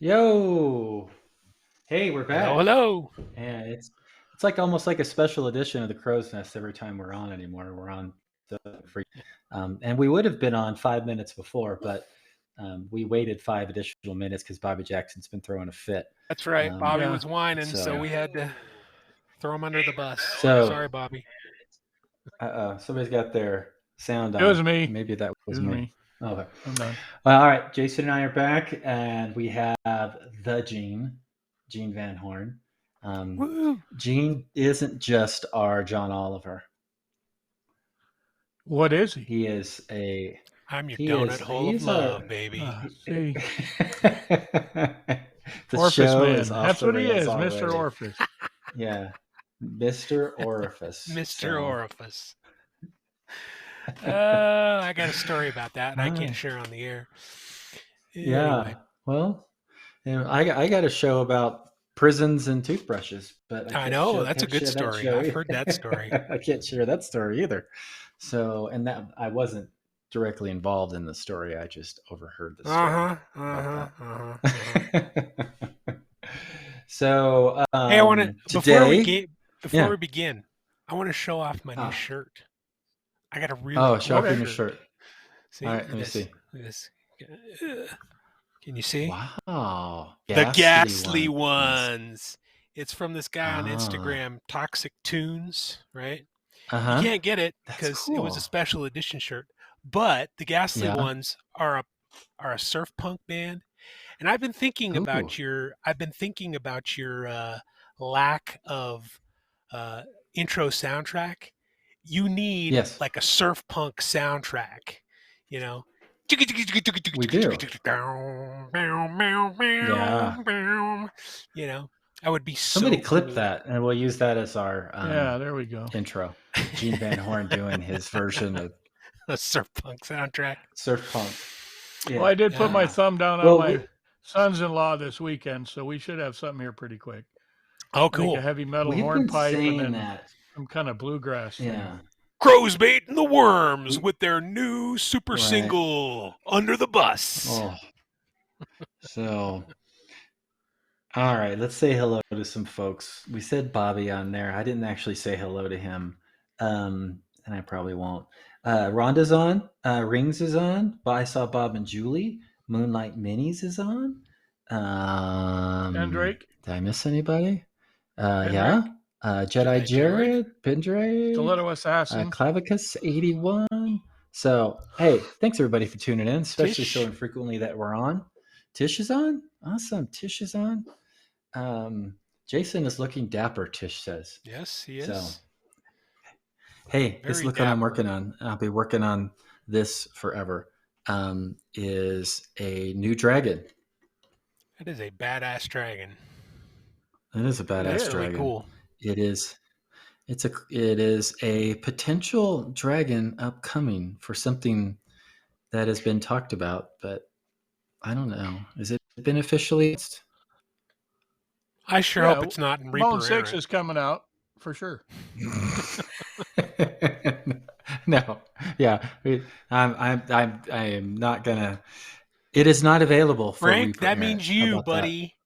Yo, hey, we're Hello, back, hello. and it's like almost like a special edition of the Crow's Nest every time we're on anymore. We're on the free, and we would have been on 5 minutes before, but we waited 5 additional minutes because Bobby Jackson's been throwing a fit. That's right. Bobby Yeah. was whining, so So, we had to throw him under the bus. so Sorry, Bobby. somebody's got their sound It was on. me. Maybe that It was was me. me. Okay. I'm done. Well, all right. Jason and I are back, and we have the Gene Van Horn. Woo! Gene isn't just our John Oliver. What is he? He is a. I'm your He donut is. hole of He's love, our. baby. See, The Orifice show Man. is off That's the what he rails is, already. Mr. Orifice. Yeah, Mr. Orifice. Mr. Orifice. I got a story about that, and I can't share on the air. Yeah. Anyway. Well, I got a show about prisons and toothbrushes, but I know, that's a good story. I've heard that story. I can't share that story either. So, and that I wasn't directly involved in the story. I just overheard the story. So, Hey, I want to today, before we begin, I want to show off my new shirt. I got a really show cool off your shirt. See, all right, let me see. Look at this. Can you see? Wow, The ghastly ones. It's from this guy on Instagram, Toxic Tunes, right? You can't get it because it was a special edition shirt. But the ghastly ones are a surf punk band, and I've been thinking about your lack of intro soundtrack. You need like a surf punk soundtrack, you know. We do. You know, I would be Somebody so clip cool. that, and we'll use that as our there we go. Intro. Gene Van Horn doing his version of a surf punk soundtrack. Surf punk. Yeah. Well, I did put my thumb down on my sons-in-law this weekend, so we should have something here pretty quick. Oh, cool! A heavy metal hornpipe and then some kind of bluegrass thing. Crowsbait and the Worms with their new super single, Under the Bus. Oh. So, all right, let's say hello to some folks. We said Bobby on there. I didn't actually say hello to him, and I probably won't. Rhonda's on. Rings is on. I saw Bob and Julie. Moonlight Minis is on. Pendrake. Did I miss anybody? Yeah. Jedi Jared, Pendrake, Stiletto Assassin, Clavicus 81. So, hey, thanks everybody for tuning in, especially so infrequently that we're on. Tish is on. Awesome. Tish is on. Jason is looking dapper, Tish says. Yes, he is. So, hey, this look what I'm working on. I'll be working on this forever. Is a new dragon. It is a badass dragon. It is a badass dragon. Really cool. It is. It is a potential dragon upcoming for something that has been talked about, but I don't know. Has it been officially? I sure hope it's not in Reaper Bone 6 is coming out for sure. No, yeah, I am not gonna. It is not available for Frank. Reaper That means you, buddy.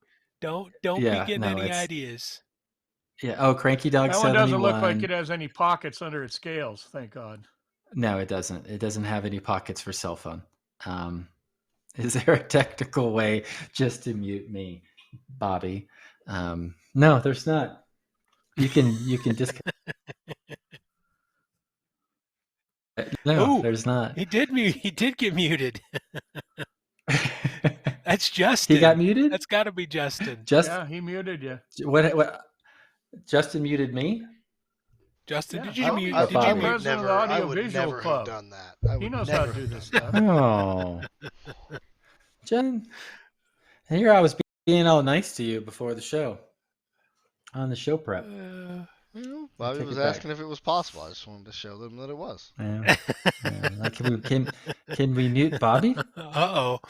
That? Don't be getting any ideas. Yeah. Oh, Cranky Dog 71. That one doesn't look like it has any pockets under its scales. Thank God. No, it doesn't. It doesn't have any pockets for cell phone. Is there a technical way just to mute me, Bobby? No, there's not. You can disconnect. No, there's not. He did get muted. That's Justin. He got muted? That's got to be Justin. Yeah, he muted you. What? Justin muted me? Justin, did you mute? Did you mute? president of the Audio Visual Club? Done that. He knows how to do this stuff. Oh, Jen, here I was being all nice to you before the show, on the show prep. Bobby was asking if it was possible. I just wanted to show them that it was. Yeah. Can we mute Bobby? Uh-oh.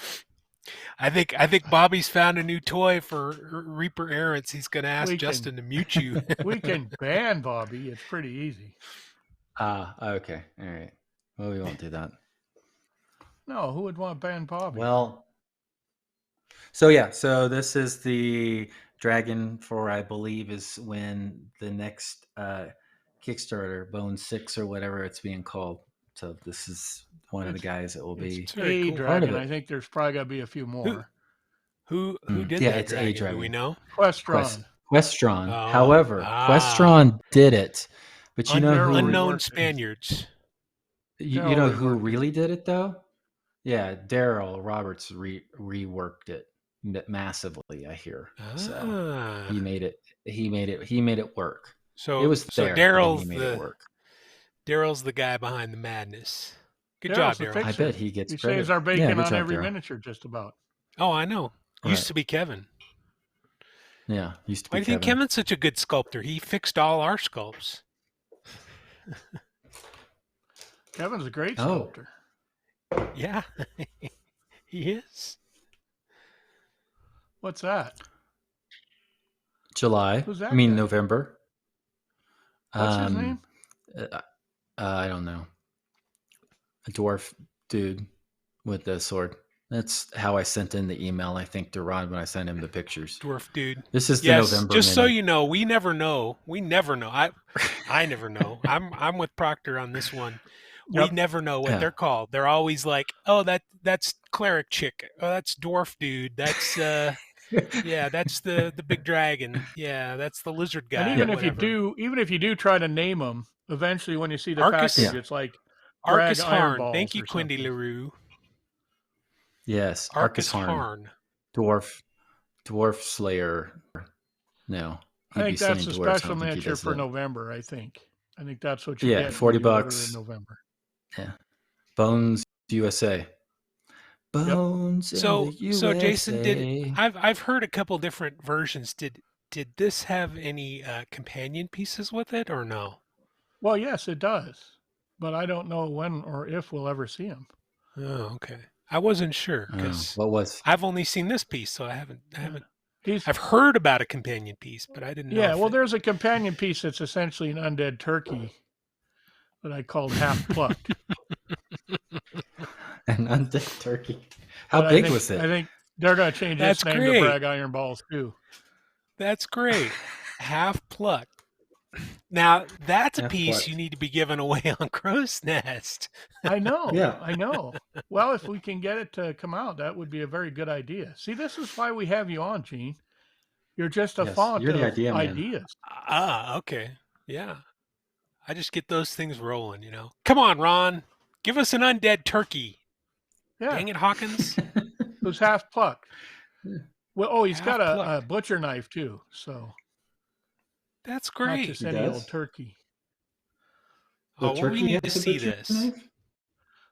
I think Bobby's found a new toy for Reaper errants. He's going to ask Justin to mute you. We can ban Bobby. It's pretty easy. Okay. All right. Well, we won't do that. No, who would want to ban Bobby? Well, So this is the Dragon 4, I believe, is when the next Kickstarter, Bone 6 or whatever it's being called. So this is one of the guys that will be a cool. Dragon. Part of it. I think there's probably got to be a few more. Who did yeah, that it's dragon? a Dragon. Do we know? Questron. Questron. Oh. However, Questron did it. But you know who... Unknown Spaniards. You know who really did it, though? Yeah, Daryl Roberts reworked it massively, I hear. So he made it work. So it was so there. Daryl's it work. Daryl's the guy behind the madness. Good Daryl's job, Daryl. I bet he gets he credit. saves our bacon on job, every Daryl. miniature, just about. Oh, I know. Right. Used to be Kevin. Yeah, used to be Why do you think Kevin's such a good sculptor? He fixed all our sculpts. Kevin's a great sculptor. Yeah, he is. What's that? July. Who's that? November. What's his name? I don't know. A dwarf dude with the sword. That's how I sent in the email, I think, to Ron when I sent him the pictures. Dwarf dude. This is the November. Just so you know, we never know. We never know. I never know. I'm with Proctor on this one. We never know what they're called. They're always like, "Oh, that's cleric chick. Oh, that's dwarf dude. That's yeah, that's the big dragon. Yeah, that's the lizard guy." And even if you do try to name them, eventually when you see the package, it's like Arcus Horne. Thank you, Quindy LaRue. Yes, Arcus Horne. Dwarf Slayer. No, I think that's a special miniature for November. I think that's what you get. $40 in November. Yeah, Bones USA. Bones in the USA. So Jason, I've heard a couple different versions. Did this have any companion pieces with it or no? Well, yes, it does, but I don't know when or if we'll ever see them. Oh, okay. I wasn't sure because I've only seen this piece, so I haven't. I've heard about a companion piece, but I didn't know. Yeah, well, there's a companion piece that's essentially an undead turkey that I called Half Plucked. An undead turkey. How big was it? I think they're going to change its name to Bragg Iron Balls too. That's great. Half Plucked. Now that's a piece you need to be giving away on Crow's Nest. I know. Yeah, I know. Well, if we can get it to come out, that would be a very good idea. See, this is why we have you on, Gene. You're just a font of ideas. Okay. Yeah. I just get those things rolling, Come on, Ron. Give us an undead turkey. Yeah. Dang it, Hawkins. Who's half plucked. Well, he's got a butcher knife too, so. That's great. Not just any old turkey. We need to see this. Knife?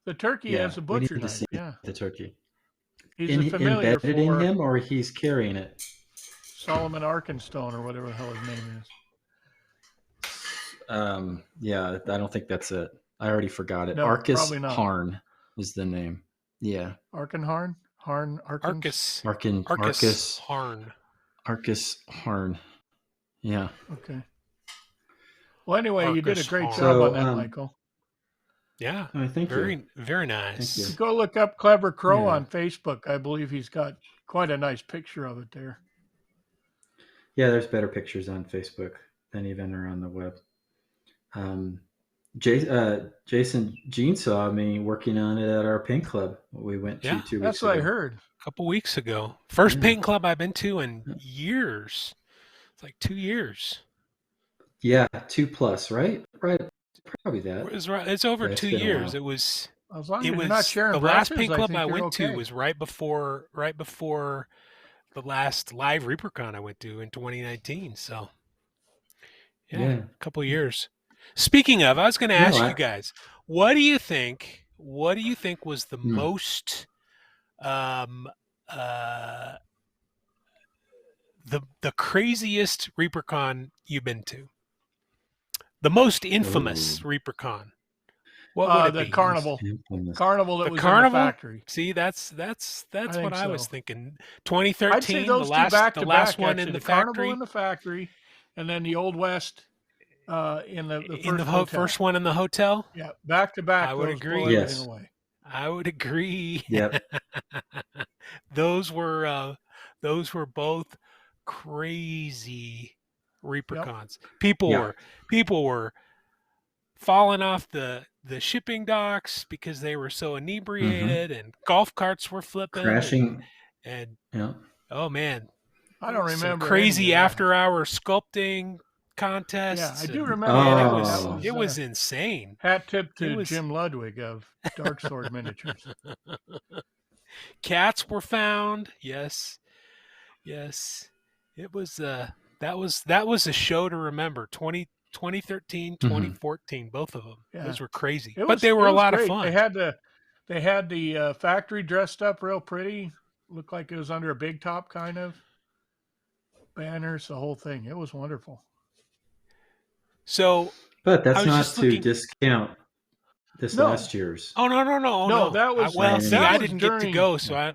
The turkey has a butcher knife. Yeah, the turkey. He's familiar embedded in him, or he's carrying it. Solomon Arkenstone, or whatever the hell his name is. Yeah, I don't think that's it. I already forgot it. No, Arcus Horne is the name. Yeah. Arkenharn? Arcus Horne. Arcus Horne. Yeah. Okay. Well, anyway, you did a great job on that, Michael. Yeah. Thank you. Very nice. Thank you. Go look up Clever Crow on Facebook. I believe he's got quite a nice picture of it there. Yeah, there's better pictures on Facebook than even are on the web. Jason Gene saw me working on it at our paint club we went to 2 weeks ago. That's what I heard. A couple weeks ago. First paint club I've been to in years. It's like 2 years. Yeah, 2+, right? Right, probably that. It's over 2 years. It was. As long as you're not sharing the last paint club I went to was right before the last live ReaperCon I went to in 2019. So, a couple years. Speaking of, I was going to ask you guys, what do you think was the most the craziest ReaperCon you've been to? The most infamous ReaperCon. What would it the be? Carnival. Carnival that was in the factory. See, that's what I was thinking. 2013, I'd say those the last one in the factory. Carnival in the factory, and then the Old West in the first one in the hotel. Yeah, back to back. I would agree. Yes. I would agree. Yep. Those were Those were both crazy repercons. Yep. People were falling off the shipping docks because they were so inebriated, and golf carts were flipping, crashing, and yeah. Oh man, I don't remember some crazy after-hour sculpting contests. Yeah, I do remember. It was insane. Hat tip to Jim Ludwig of Dark Sword Miniatures. Cats were found. Yes. It was that was a show to remember. 2013, 2014, both of them. Yeah. Those were crazy, but they were a lot of fun. They had the factory dressed up real pretty. Looked like it was under a big top kind of. Banners, the whole thing. It was wonderful. So, but that's not to discount this last year's. Oh no! That was I didn't get to go, so I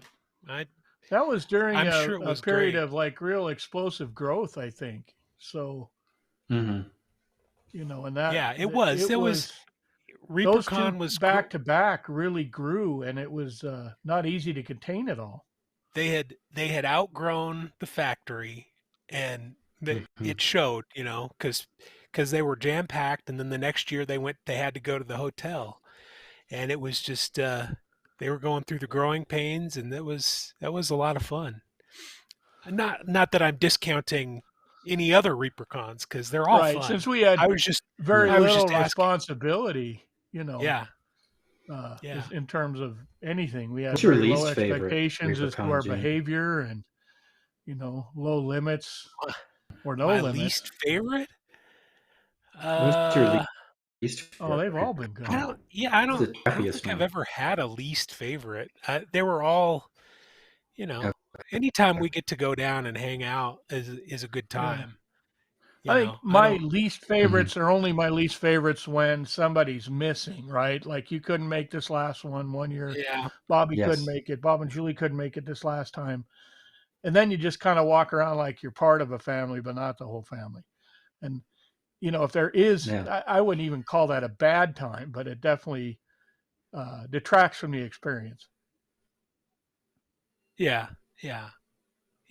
that was during a period of like real explosive growth, I think. So, and that it was Reapercon was back to back really grew, and it was not easy to contain it all. They had outgrown the factory, and it showed, because they were jam packed, and then the next year they had to go to the hotel, and it was just they were going through the growing pains, and that was a lot of fun. Not that I'm discounting any other Reapercons, because they're all fun. Since we had very little responsibility, in terms of anything, we had low expectations as to our behavior, and low limits or no limits. Least favorite? What's your least favorite? They've all been good. I don't think I've ever had a least favorite. They were all, anytime we get to go down and hang out is a good time. I think my least favorites are only my least favorites when somebody's missing, right? Like you couldn't make this last one year. Yeah. Bobby couldn't make it. Bob and Julie couldn't make it this last time. And then you just kind of walk around like you're part of a family, but not the whole family. And, if there is, I wouldn't even call that a bad time, but it definitely detracts from the experience. Yeah.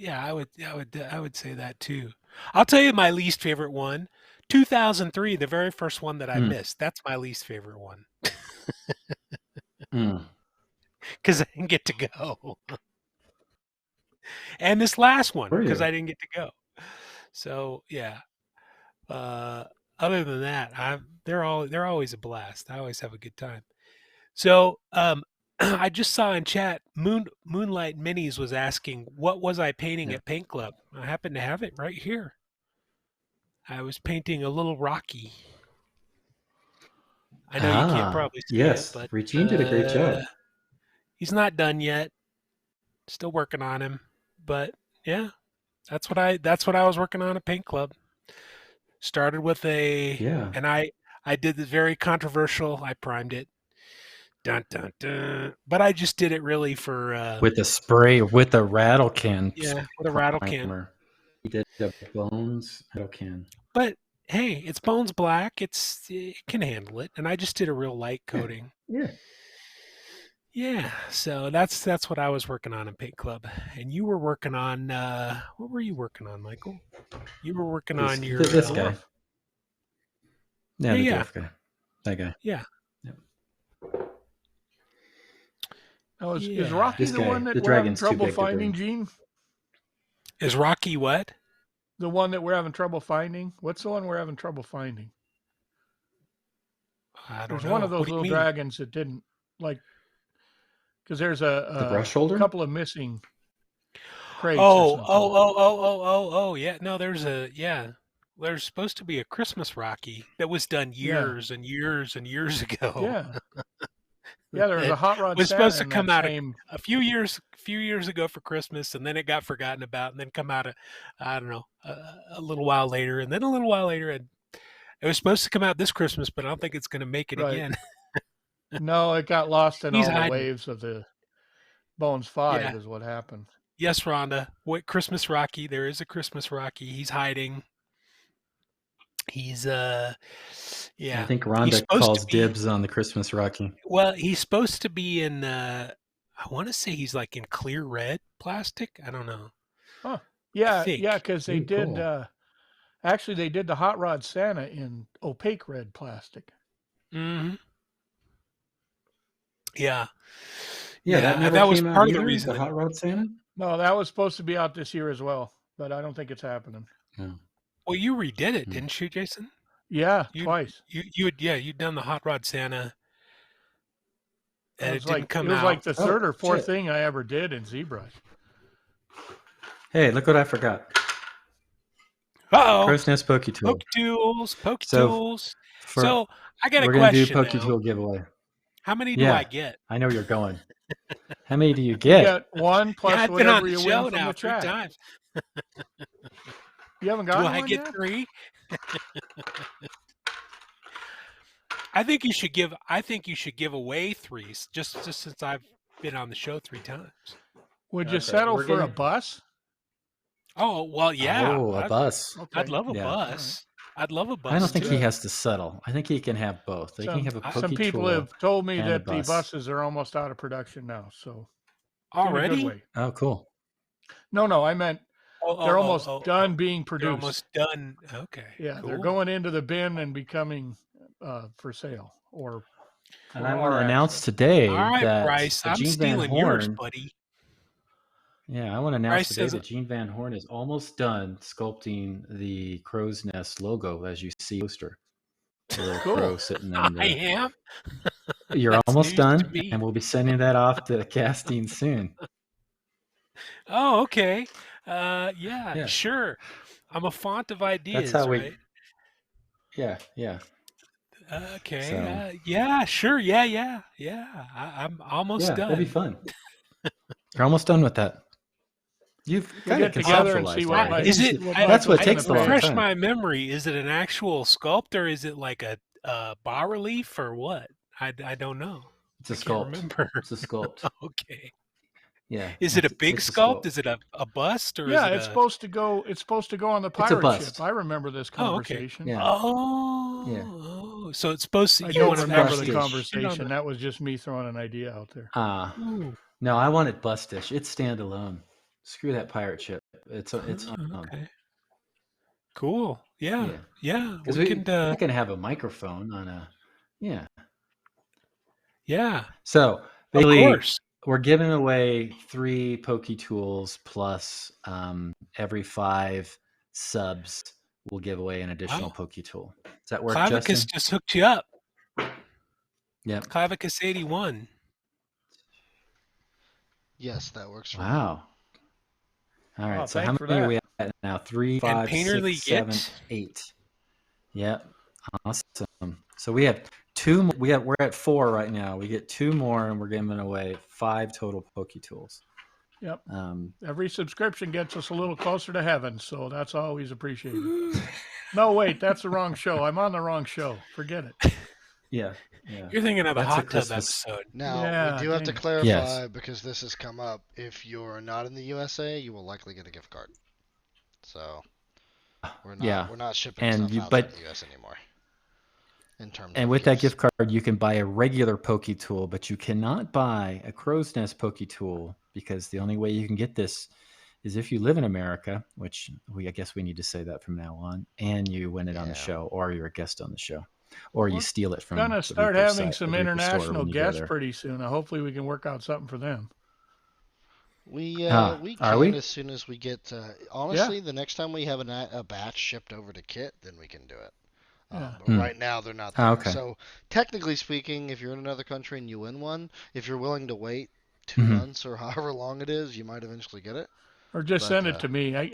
I would say that too. I'll tell you my least favorite one. 2003, the very first one that I missed. That's my least favorite one. Because I didn't get to go. And this last one, because I didn't get to go. So yeah. Other than that, they're always a blast. I always have a good time. So I just saw in chat, Moonlight Minis was asking, what was I painting at Paint Club? I happen to have it right here. I was painting a little Rocky. I know you can't probably see it, but Regine did a great job. He's not done yet. Still working on him. But yeah, that's what I was working on at Paint Club. Started with and I did the very controversial, I primed it. Dun, dun, dun. But I just did it really for with a spray, with a rattle can. Yeah, with a rattle can. He did the Bones rattle can. But hey, it's Bones Black. It can handle it, and I just did a real light coating. Yeah. So that's what I was working on in Paint Club, and you were working on what were you working on, Michael? You were working on your this guy. Yeah, the guy. That guy. Yeah. Oh, is Rocky the one that we're having trouble finding, Gene? Is Rocky what? The one that we're having trouble finding? What's the one we're having trouble finding? I don't know. There's one of those little dragons that didn't, like, because there's the brush shoulder? Couple of missing crates. Oh, yeah. No, there's supposed to be a Christmas Rocky that was done years and years and years ago. Yeah. Yeah, there was a hot rod. It was supposed to come out a few years ago for Christmas, and then it got forgotten about, and then come out a little while later, and then a little while later, and it was supposed to come out this Christmas, but I don't think it's going to make it again. No, it got lost in all the waves of the Bones 5 is what happened. Yes, Rhonda. What Christmas Rocky? There is a Christmas Rocky. He's hiding. He's I think Rhonda calls dibs on the Christmas Rocky. Well, he's supposed to be in I want to say he's like in clear red plastic. I don't know. Yeah, because they did. Cool. Actually, they did the Hot Rod Santa in opaque red plastic. Mm-hmm. Yeah. Yeah, that never was came out part either, of the reason. The Hot Rod Santa? No, that was supposed to be out this year as well, but I don't think it's happening. No. Well, you redid it, didn't you, Jason? Yeah, twice. You'd done the Hot Rod Santa, and it didn't come out. It was like the third or fourth thing I ever did in ZBrush. Hey, look what I forgot. Uh-oh. Crow's Nest Poke Tool. Poke tools. So I got a question. We're going to do Poke Tool giveaway. How many do I get? I know you're going. How many do you get? You get one plus whatever you win from the chat. 3 times. You haven't got one yet? Do I get 3? I think you should give away 3 just since I've been on the show 3 times. Would you settle for a bus? Oh, well, yeah. Oh, a bus. Okay. I'd love a bus. Right. I'd love a bus. I don't think he has to settle. I think he can have both. They can have a Poke Some people Tool have told me that the buses are almost out of production now. So already? Oh, cool. No, I meant they're almost done being produced. They're almost done. Okay. Yeah, cool. They're going into the bin and becoming for sale or. And I want to announce today that Bryce, I'm stealing yours, buddy. Yeah, I want to announce today that Gene Van Horne is almost done sculpting the Crow's Nest logo, as you see poster. The little crow sitting in there. I am. You're almost done, and we'll be sending that off to casting soon. Oh, okay. Yeah, sure. I'm a font of ideas. That's how we. Right? Yeah. Okay. So, yeah, sure. Yeah. I'm almost done. That'd be fun. You're almost done with that. You've got to together and see what is it. That's what takes the long time. Refresh my memory. Is it an actual sculpt or is it like a bas relief or what? I don't know. It's a sculpt. Remember. It's a sculpt. Okay. Yeah. Is it a big sculpt? Is it a bust or? Yeah, is it supposed to go. It's supposed to go on the pirate ship. I remember this conversation. Oh, okay. Yeah. So it's supposed to. I don't remember the conversation. That was just me throwing an idea out there. No, I want it bustish. It's standalone. Screw that pirate ship. It's okay. Cool. Yeah. Because we can have a microphone on a. Yeah. So basically, of course. We're giving away 3 Poke Tools plus every 5 subs. We'll give away an additional Poke Tool. Does that work, Clavicus Justin? just hooked you up. Yeah. Clavicus 81. Yes, that works for me. Wow. All right. So how many are we at now? 3, 5, 6, 7, 8. Yep. Awesome. So we have 2 more. We're at 4 right now. We get 2 more, and we're giving away 5 total Poke Tools. Yep. Every subscription gets us a little closer to heaven, so that's always appreciated. No, wait, that's the wrong show. I'm on the wrong show. Forget it. Yeah. You're thinking of the hot tub episode. Now, we do have to clarify, because this has come up, if you're not in the USA, you will likely get a gift card. So, we're not shipping stuff outside the US anymore. And with that gift card, you can buy a regular Poke Tool, but you cannot buy a Crow's Nest Poke Tool, because the only way you can get this is if you live in America, which I guess we need to say that from now on, and you win it on the show, or you're a guest on the show. Or you steal it from. We're going to start having some international guests pretty soon. Hopefully, we can work out something for them. We can as soon as we get. Honestly, the next time we have a batch shipped over to Kit, then we can do it. But right now, they're not there. Okay. So technically speaking, if you're in another country and you win one, if you're willing to wait 2 months or however long it is, you might eventually get it. Or just send it to me.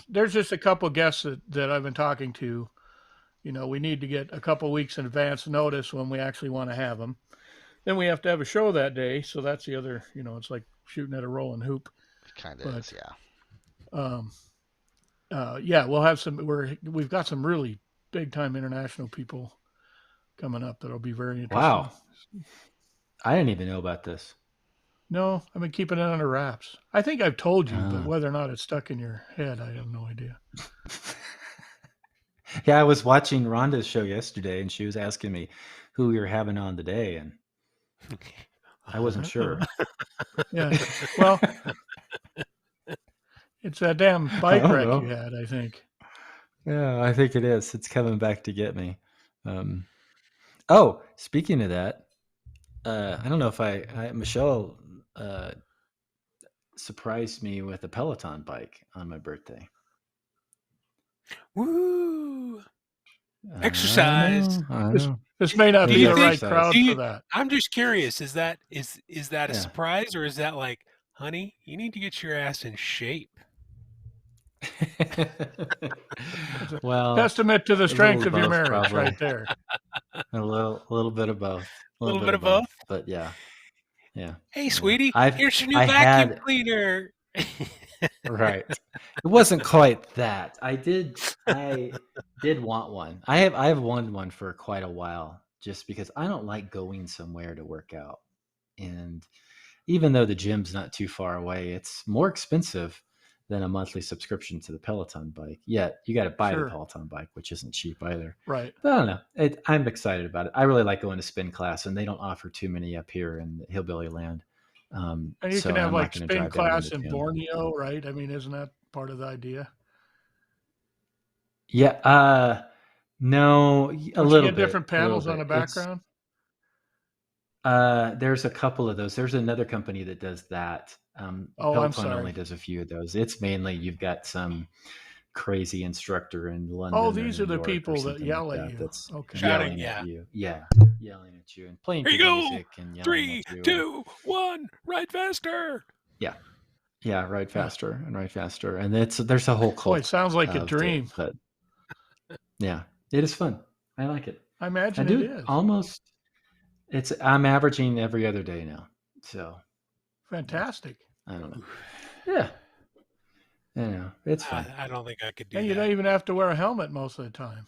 There's just a couple guests that I've been talking to. We need to get a couple weeks in advance notice when we actually want to have them. Then we have to have a show that day, so that's the other. It's like shooting at a rolling hoop. It kind of is, yeah. We'll have some. We've got some really big time international people coming up that'll be very interesting. Wow, I didn't even know about this. No, I've been keeping it under wraps. I think I've told you, but whether or not it's stuck in your head, I have no idea. Yeah, I was watching Rhonda's show yesterday, and she was asking me who we were having on today, and I wasn't sure. Yeah, well, It's that damn bike wreck you had, I think. Yeah, I think it is. It's coming back to get me. Oh, speaking of that, I don't know if Michelle surprised me with a Peloton bike on my birthday. Woo! Exercise. I know. This may not be the right crowd for that. I'm just curious. Is that a surprise, or is that like, honey, you need to get your ass in shape? Well, testament to the strength of your marriage, probably. Right there. A little bit of both. A little bit of both. But yeah. Hey, sweetie, here's your new vacuum cleaner. Right. It wasn't quite that. I did want one. I have wanted one for quite a while, just because I don't like going somewhere to work out. And even though the gym's not too far away, it's more expensive than a monthly subscription to the Peloton bike. Yet you got to buy the Peloton bike, which isn't cheap either. Right. But I don't know. I'm excited about it. I really like going to spin class, and they don't offer too many up here in Hillbilly Land. And you can have like spin class in Borneo, right? I mean, isn't that part of the idea? Yeah. No, a little bit. Different panels on the background. There's a couple of those. There's another company that does that. Peloton only does a few of those. It's mainly you've got some crazy instructor in London. Oh, these are the people that yell at you. That's shouting at you. Yeah, yelling at you and playing music and yelling at you. 3, 2, 1, ride faster. Yeah, ride faster and ride faster. And there's a whole cult. Boy, it sounds like a dream. But yeah, it is fun. I like it. I imagine it is. Almost. I'm averaging every other day now. So fantastic. I don't know. Yeah. Yeah, it's fun. I don't think I could do that. And you don't even have to wear a helmet most of the time.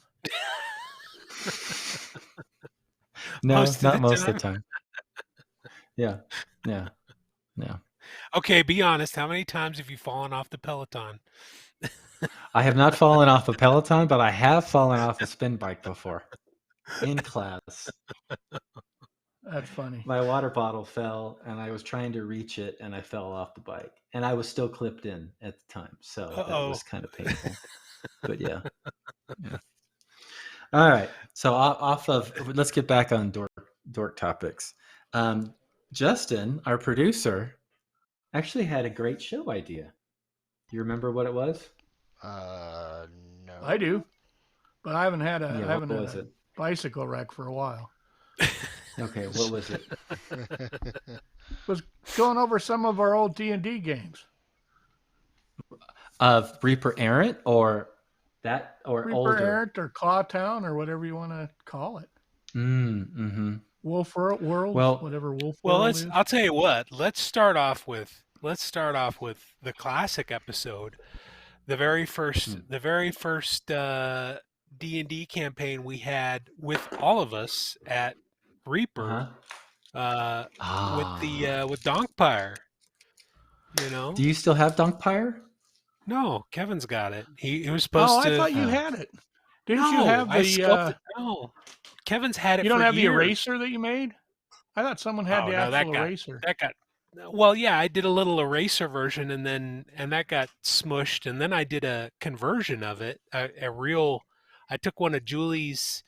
No, not most of the time. Yeah. Okay, be honest. How many times have you fallen off the Peloton? I have not fallen off a Peloton, but I have fallen off a spin bike before in class. That's funny. My water bottle fell, and I was trying to reach it, and I fell off the bike. And I was still clipped in at the time, so that was kind of painful. But yeah. All right. So let's get back on dork topics. Justin, our producer, actually had a great show idea. Do you remember what it was? No. I do, but I haven't had a bicycle wreck for a while. Okay, what was it? Was going over some of our old D&D games. Of Reaper Errant or Reaper older? Errant or Clawtown or whatever you want to call it. Mm-hmm. Wolf World, whatever Wolf World is. I'll tell you what. Let's start off with the classic episode. The very first D&D campaign we had with all of us at Reaper, with Donkpire. You know. Do you still have Donkpire? No, Kevin's got it. He was supposed to. I thought you had it. Didn't you have the? No, Kevin's had it. You don't have years. the eraser that you made? I thought someone had the actual eraser. That got. Well, yeah, I did a little eraser version, and that got smushed, and then I did a conversion of it, I took one of Julie's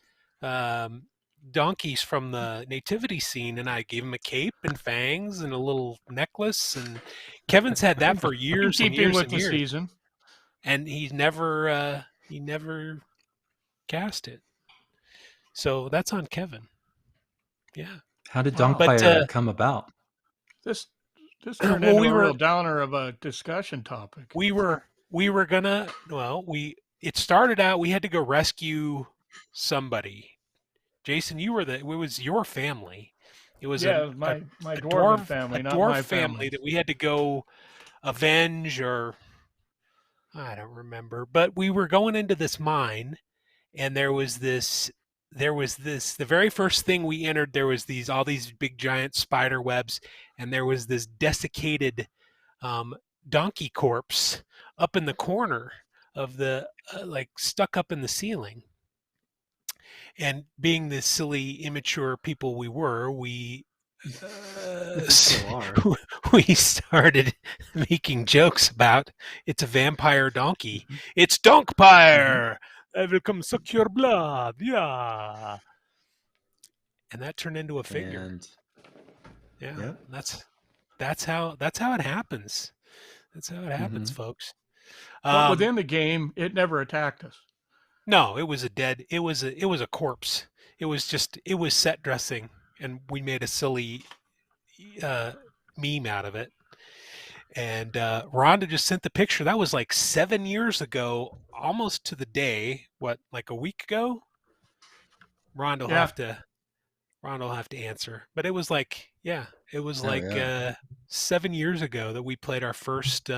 donkeys from the nativity scene, and I gave him a cape and fangs and a little necklace, and Kevin's had that for years and years and years. Season. And he never cast it. So that's on Kevin. Yeah. How did Donkpire come about? This turned into a real downer of a discussion topic. It started out, we had to go rescue somebody. Jason, it was your family. It was my dwarf family, not my family that we had to go avenge, or I don't remember. But we were going into this mine, and the very first thing we entered, there was all these big giant spider webs, and there was this desiccated donkey corpse up in the corner of the stuck up in the ceiling. And being the silly, immature people we were, we we started making jokes about it's a vampire donkey. It's Donkpire. I will come suck your blood. Yeah. And that turned into a figure. And yeah, that's how it happens. That's how it happens, folks. But within the game, it never attacked us. No, it was a corpse. It was set dressing, and we made a silly meme out of it. And Rhonda just sent the picture. That was like 7 years ago, almost to the day. What, like a week ago? Rhonda will have to answer. But it was like, it was 7 years ago that we played our first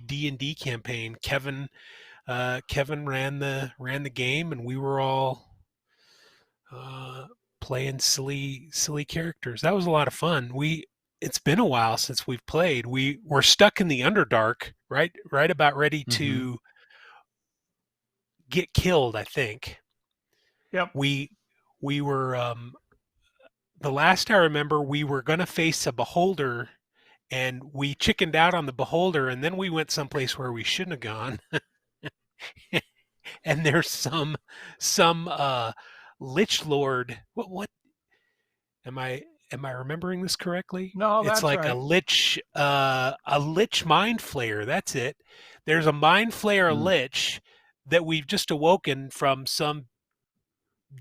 D&D campaign. Kevin ran the game, and we were all playing silly characters. That was a lot of fun. It's been a while since we've played. We were stuck in the Underdark, right about ready to get killed, I think. Yep. We were the last I remember, we were going to face a beholder, and we chickened out on the beholder, and then we went someplace where we shouldn't have gone. And there's some lich lord. What am I remembering this correctly? No, that's like right. a lich mind flayer. That's it. There's a mind flayer lich that we've just awoken from some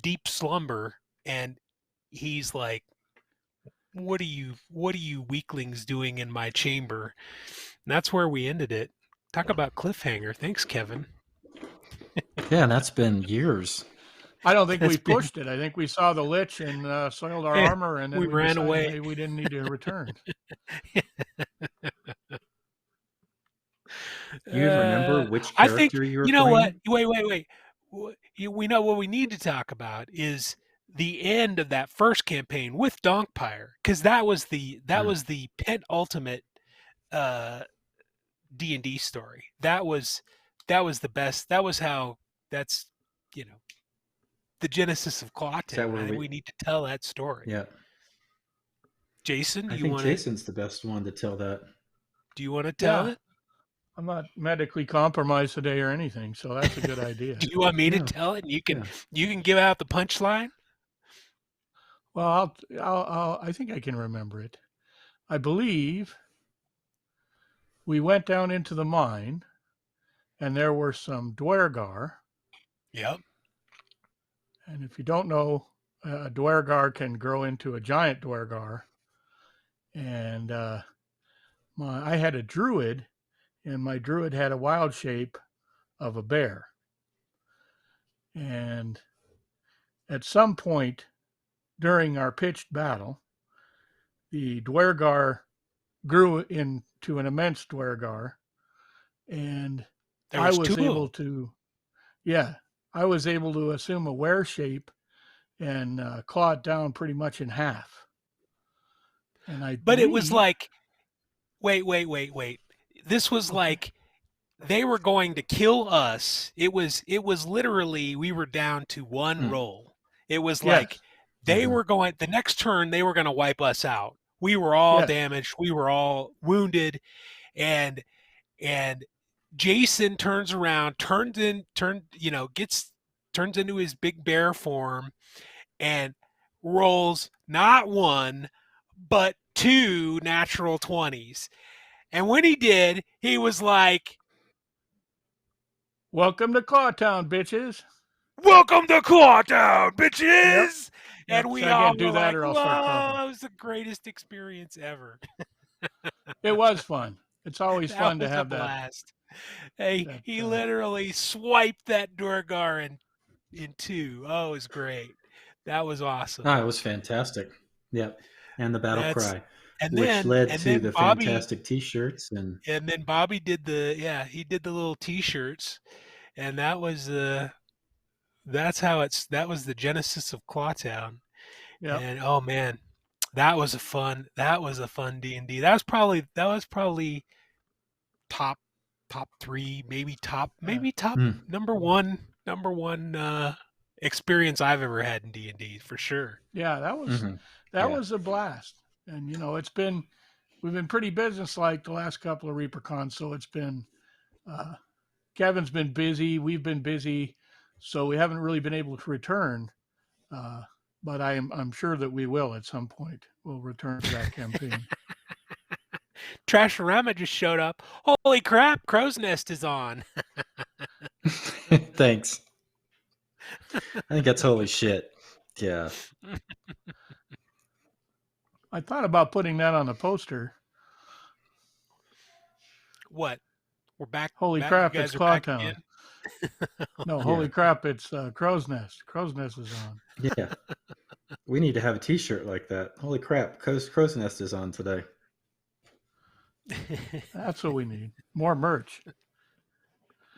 deep slumber, and he's like, what are you weaklings doing in my chamber? And that's where we ended it. Talk about cliffhanger. Thanks, Kevin. Yeah, that's been years. I don't think we pushed it. I think we saw the lich and soiled our armor, and then we ran away. We didn't need to return. You remember which character you were playing? Wait. We know what we need to talk about is the end of that first campaign with Donkpire, because that was the penultimate D&D story. That was the best. That was how. That's the genesis of Clawtown. I think we need to tell that story. Yeah. Jason, I think Jason's the best one to tell that. Do you want to tell it? I'm not medically compromised today or anything, so that's a good idea. Do you want me to tell it? And you can give out the punchline. Well, I think I can remember it. I believe we went down into the mine, and there were some Dwergar. Yep. And if you don't know, a Dwergar can grow into a giant Dwergar. And I had a druid, and my druid had a wild shape of a bear. And at some point during our pitched battle, the Dwergar grew into an immense Dwergar, and I was able to assume a were shape and claw it down pretty much in half. But it was like, wait. This was like they were going to kill us. It was literally, we were down to one roll. It was like they were going, the next turn, they were going to wipe us out. We were all damaged. We were all wounded. And Jason turns around, turns into his big bear form and rolls not one, but 2 natural 20s. And when he did, he was like, "Welcome to Clawtown, bitches. Welcome to Clawtown, bitches." Yep. And we so all do that, or I'll start talking. That was the greatest experience ever. It was fun. It's always fun to have that. Blast. Hey, he literally swiped that Dwergar in 2. Oh, it was great. That was awesome. Oh, it was fantastic. Yep. And the battle cry, which led to the fantastic T-shirts, and then Bobby did the little T-shirts, and that was that was the genesis of Clawtown. Yeah. And oh man, that was a fun D&D. That was probably top 3, maybe top number one experience I've ever had in D&D for sure. Yeah, that was a blast. And we've been pretty businesslike the last couple of ReaperCons, so it's been Kevin's been busy, we've been busy, so we haven't really been able to return. But I'm sure that we will at some point. We'll return to that campaign. Trashorama just showed up. Holy crap, Crow's Nest is on. Thanks. I think that's holy shit. Yeah. I thought about putting that on a poster. What? We're back. Holy crap, it's Clawtown. No, holy crap, it's Crow's Nest. Crow's Nest is on. Yeah. We need to have a t-shirt like that. Holy crap, Crow's Nest is on today. That's what we need. More merch.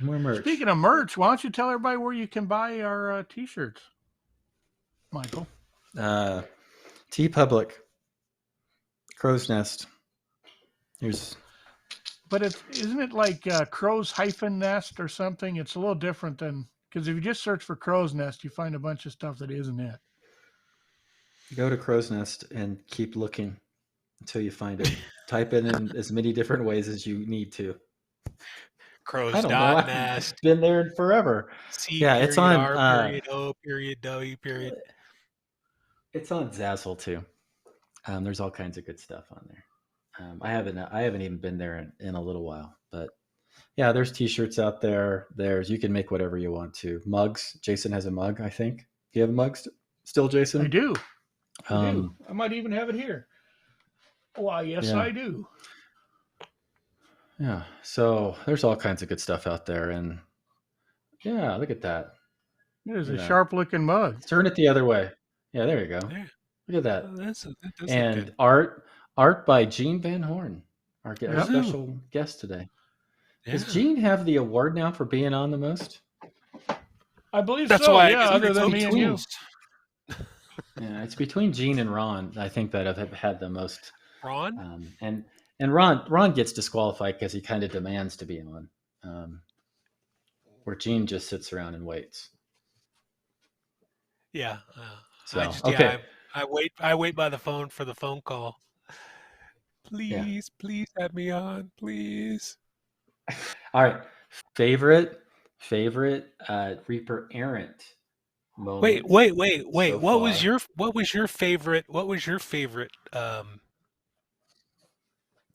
More merch. Speaking of merch, why don't you tell everybody where you can buy our t-shirts, Michael? TeePublic. Crow's Nest. But isn't it like Crow's-Nest or something? It's a little different than, because if you just search for Crow's Nest, you find a bunch of stuff that isn't it. Go to Crow's Nest and keep looking until you find it. Type it in as many different ways as you need to. Crow's.nest. I've been there forever. It's on R.O.W. It's on Zazzle too. There's all kinds of good stuff on there. I haven't even been there in a little while, but yeah, there's t-shirts out there. You can make whatever you want to. Mugs. Jason has a mug, I think. Do you have a mug still, Jason? I do. I might even have it here. Why, yes, I do. Yeah. So there's all kinds of good stuff out there, and yeah, look at that. It is a sharp-looking mug. Turn it the other way. Yeah, there you go. There. Look at that. That's and art by Gene Van Horne, our special guest today. Yeah. Does Gene have the award now for being on the most? I believe that's so. Why, yeah, other than me and you. Yeah, it's between Gene and Ron. I think that have had the most. Ron? And Ron gets disqualified because he kind of demands to be on, where Gene just sits around and waits. Yeah. Okay. I wait by the phone for the phone call. Please have me on, please. All right. Favorite Reaper errant moment. Wait. So what was your favorite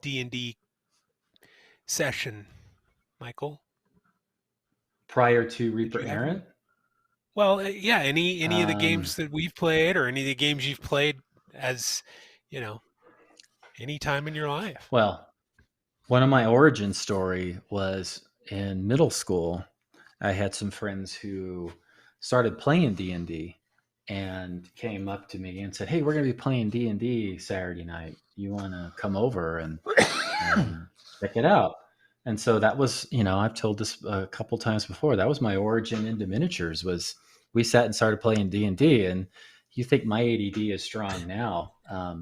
D&D session, Michael? Prior to Reaper errant? Well, yeah, any of the games that we've played, or any of the games you've played, as any time in your life. Well, one of my origin story was in middle school. I had some friends who started playing D&D and came up to me and said, "Hey, we're going to be playing D&D Saturday night. You want to come over and check it out?" And so that was, I've told this a couple times before. That was my origin into miniatures. Was we sat and started playing D&D, and you think my ADD is strong now?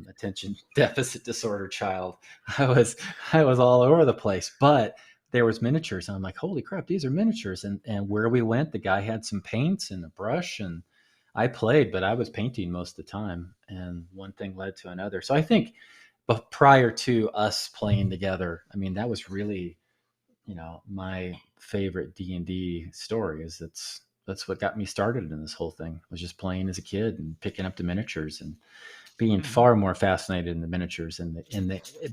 Attention deficit disorder child. I was all over the place, but there was miniatures, and I'm like, holy crap, these are miniatures. And where we went, the guy had some paints and a brush, and I played, but I was painting most of the time, and one thing led to another. So I think, but prior to us playing together, I mean, that was really, my favorite D&D story. That's what got me started in this whole thing. Was just playing as a kid and picking up the miniatures and being far more fascinated in the miniatures and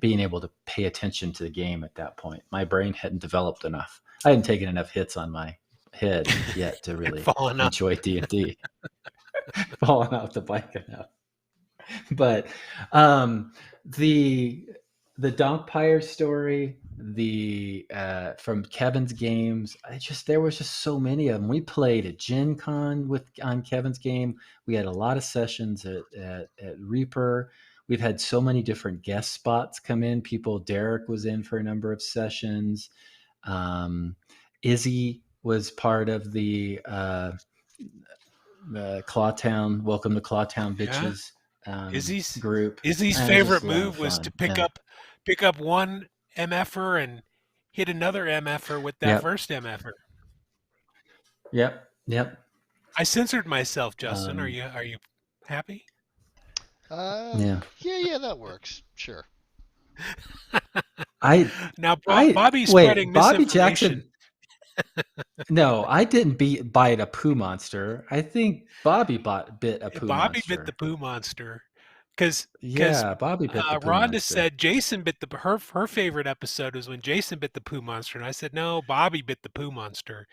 being able to pay attention to the game at that point. My brain hadn't developed enough. I hadn't taken enough hits on my head yet to really enjoy D&D. Falling off the bike enough. But the Donkpire story, from Kevin's games, there was just so many of them. We played at Gen Con on Kevin's game. We had a lot of sessions at Reaper. We've had so many different guest spots come in. Derek was in for a number of sessions. Izzy was part of the Clawtown, Welcome to Clawtown Bitches Izzy's group. Izzy's favorite move was to pick up one MFer and hit another MFer with that first MFer. Yep. I censored myself, Justin. Are you happy? Yeah, that works. Sure. Bobby's spreading Bobby misinformation. Jackson. No, I didn't bite a poo monster. I think Bobby bit a poo monster. Bobby bit the poo monster. Because Bobby bit the poo Rhonda monster. said Jason bit her favorite episode was when Jason bit the poo monster, and I said no, Bobby bit the poo monster.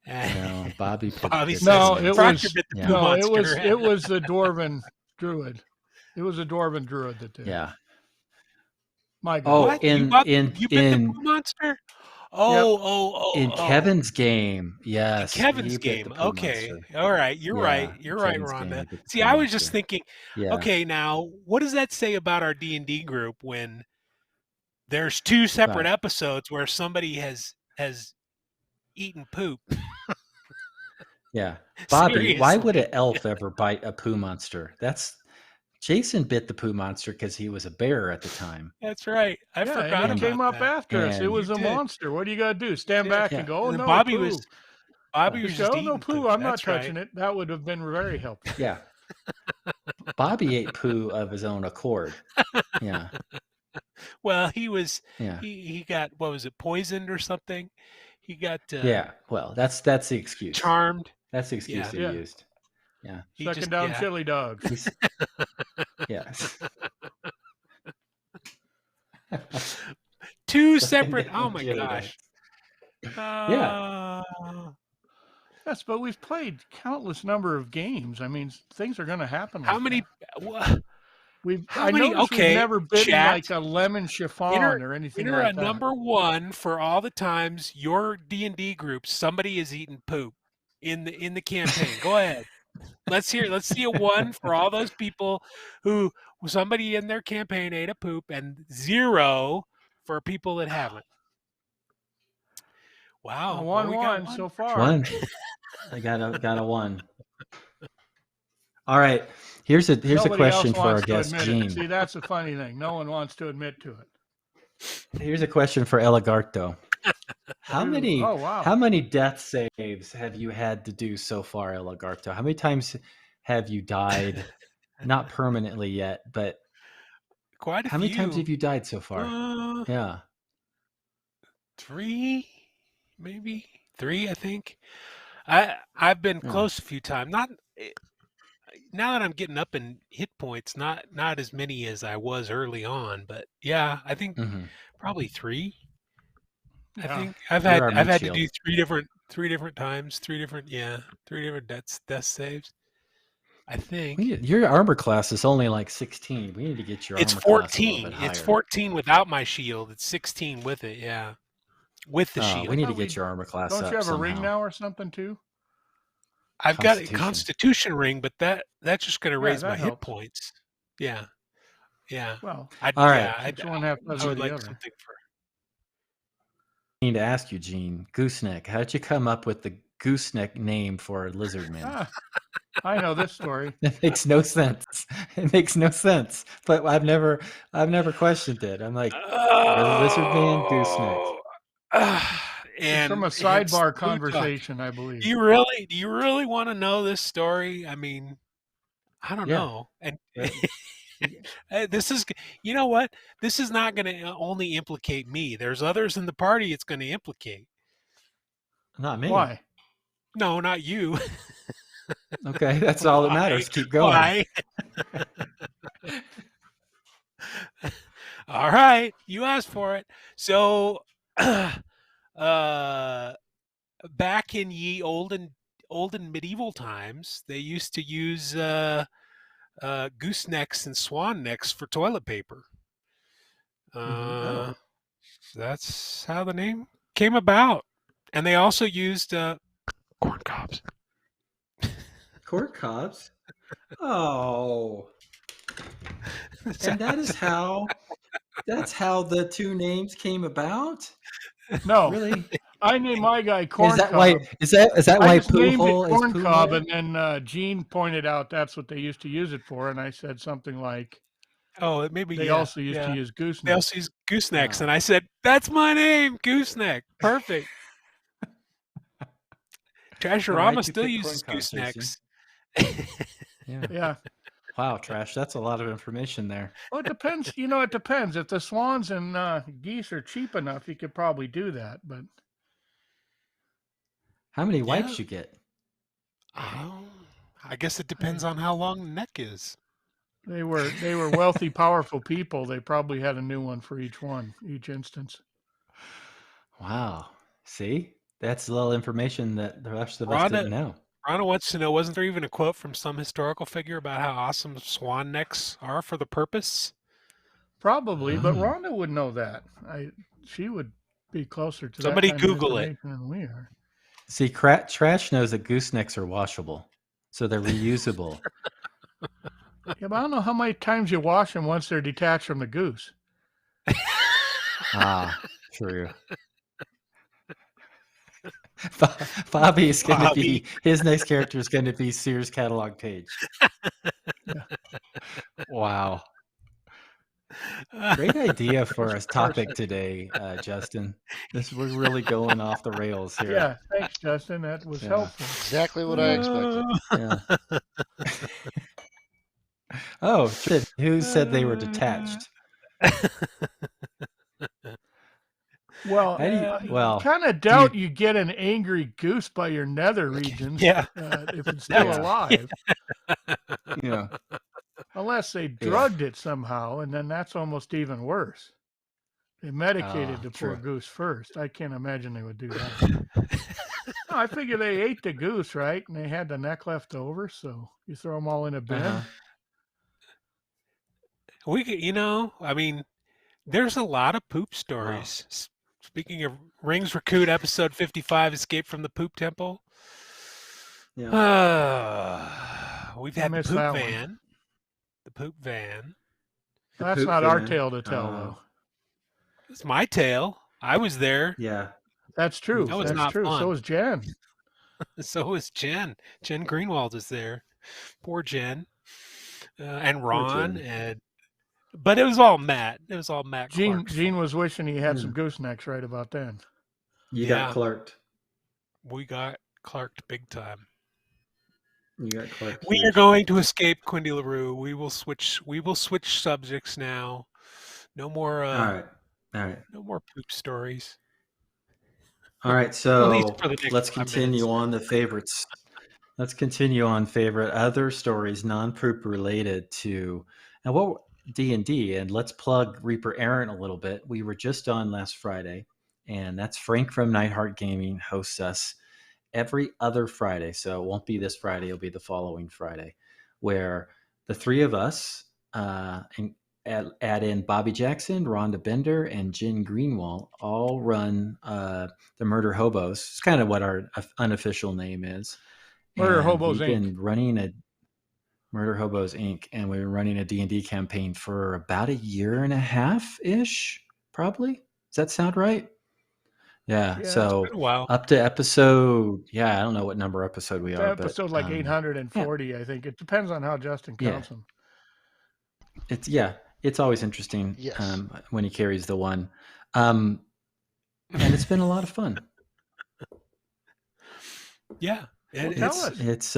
No, Bobby says Proctor bit the poo monster. It was the dwarven druid. It was a dwarven druid that did. Yeah. My God. Oh, you bit the poo monster? In Kevin's game, yes. In Kevin's game, okay. Monster. All right, you're right. You're right, Rhonda. See, I was just thinking, okay, now what does that say about our D&D group when there's 2 separate episodes where somebody has eaten poop? Yeah, Bobby, Seriously. why would an elf ever bite a poo monster? Jason bit the poo monster because he was a bear at the time. That's right. I forgot about that. He came up after us. It was a monster. What do you got to do? Stand back and go, oh, no, Bobby poo. was just no poo. I'm not touching it. That would have been very helpful. Yeah. Bobby ate poo of his own accord. Yeah. Well, he was. Yeah. He got, what was it, poisoned or something? He got. Well, that's the excuse. Charmed. That's the excuse he used. Yeah. Sucking down chili dogs. Yes. 2 separate. Oh my gosh. Yes, but we've played countless number of games. I mean, things are going to happen. How many? We've never bitten like a lemon chiffon or anything like that. Number 1 for all the times your D&D group somebody has eaten poop in the campaign. Go ahead. Let's see a 1 for all those people who somebody in their campaign ate a poop, and 0 for people that haven't. Wow. 1 so far. 1. I got a 1. All right. Here's a question for our guest, Gene. See, that's the funny thing. No one wants to admit to it. Here's a question for Elagarto. How many death saves have you had to do so far, Elagarto? How many times have you died? Not permanently yet, but quite a few. How many times have you died so far? 3, maybe 3. I think I've been close a few times. Not now that I'm getting up in hit points. Not as many as I was early on, but yeah, I think probably 3. I think I've had to do 3 different times, 3 different death saves. I think your armor class is only like 16. We need to get your it's armor 14. Class a little bit higher. It's 14 without my shield. It's 16 with it. Yeah, with the shield. We need to get your armor class. Don't you have somehow. a ring now or something too? I've got a Constitution ring, but that's just going to raise my hit points. Yeah. Well, all right. I would like something for. I need to ask you, Gene. Gooseneck. How did you come up with the gooseneck name for a lizard man? I know this story. It makes no sense. It makes no sense. But I've never questioned it. I'm like, lizard man, gooseneck. And from a sidebar conversation, I believe. Do you really want to know this story? I mean, I don't know. And this is, you know what? This is not going to only implicate me. There's others in the party it's going to implicate. Not me. Why? No, not you. Okay, that's all that matters. Keep going. Why? All right, you asked for it. So, back in ye olden medieval times, they used to use goosenecks and swan necks for toilet paper. That's how the name came about. And they also used corn cobs. Corn cobs? Oh. And that's how the 2 names came about? No. Really? I named my guy Corn Cob. Is that why Pugh Corn Cob? And then Gene pointed out that's what they used to use it for, and I said something like, "Oh, maybe they also used to use goosenecks." They also use goosenecks, and I said, "That's my name, Gooseneck." Perfect. Trashorama still uses goosenecks. Yeah. Wow, Trash, that's a lot of information there. Well, it depends. It depends. If the swans and geese are cheap enough, you could probably do that. But how many wipes you get? I guess it depends on how long the neck is. They were wealthy, powerful people. They probably had a new one for each instance. Wow. See? That's a little information that the rest of us didn't know. Rhonda wants to know, wasn't there even a quote from some historical figure about how awesome swan necks are for the purpose? Probably, but Rhonda would know that. She would be closer to somebody that kind Google of it than we are. See, Trash knows that goosenecks are washable, so they're reusable. Yeah, but I don't know how many times you wash them once they're detached from the goose. True. Bobby is going to be, his next character is going to be Sears catalog page. Yeah. Wow. Great idea for a topic today, Justin. We're really going off the rails here. Yeah, thanks, Justin. That was helpful. Exactly what I expected. Yeah. Oh, who said they were detached? Well, kind of doubt you get an angry goose by your nether regions. If it's still alive. Yeah. Unless they drugged it somehow, and then that's almost even worse. They medicated the poor goose first. I can't imagine they would do that. No, I figure they ate the goose, right? And they had the neck left over, so you throw them all in a bin. We could, I mean, there's a lot of poop stories. Wow. Speaking of Rings Racoot, episode 55, Escape from the Poop Temple. Yeah. We've had the poop van. One. The poop van. That's not our tale to tell, though. It's my tale. I was there. Yeah. That's true. That's not true. Fun. So was Jen. So was Jen. Jen Greenwald is there. Poor Jen. And Ron. But it was all Matt. It was all Matt. Gene was wishing he had some goosenecks right about then. You got Clarked. We got Clarked big time. You got Clarked. We are going to escape Quindy LaRue. We will switch subjects now. No more all right. No more poop stories. All right, so let's continue on the favorites. Let's continue on favorite other stories, non-poop related to D&D, and let's plug Reaper Aaron a little bit. We were just on last Friday, and that's Frank from Nightheart Gaming hosts us every other Friday. So it won't be this Friday; it'll be the following Friday, where the three of us add in Bobby Jackson, Rhonda Bender, and Jen Greenwald all run the Murder Hobos. It's kind of what our unofficial name is. Murder Hobos Inc. We've been running a Murder Hobos Inc. And we've been running a D&D campaign for about a year and a half-ish, probably. Does that sound right? Yeah. So up to episode, I don't know what number episode we are. Episode like 840, I think. It depends on how Justin counts them. It's always interesting when he carries the one. And it's been a lot of fun. Yeah. It's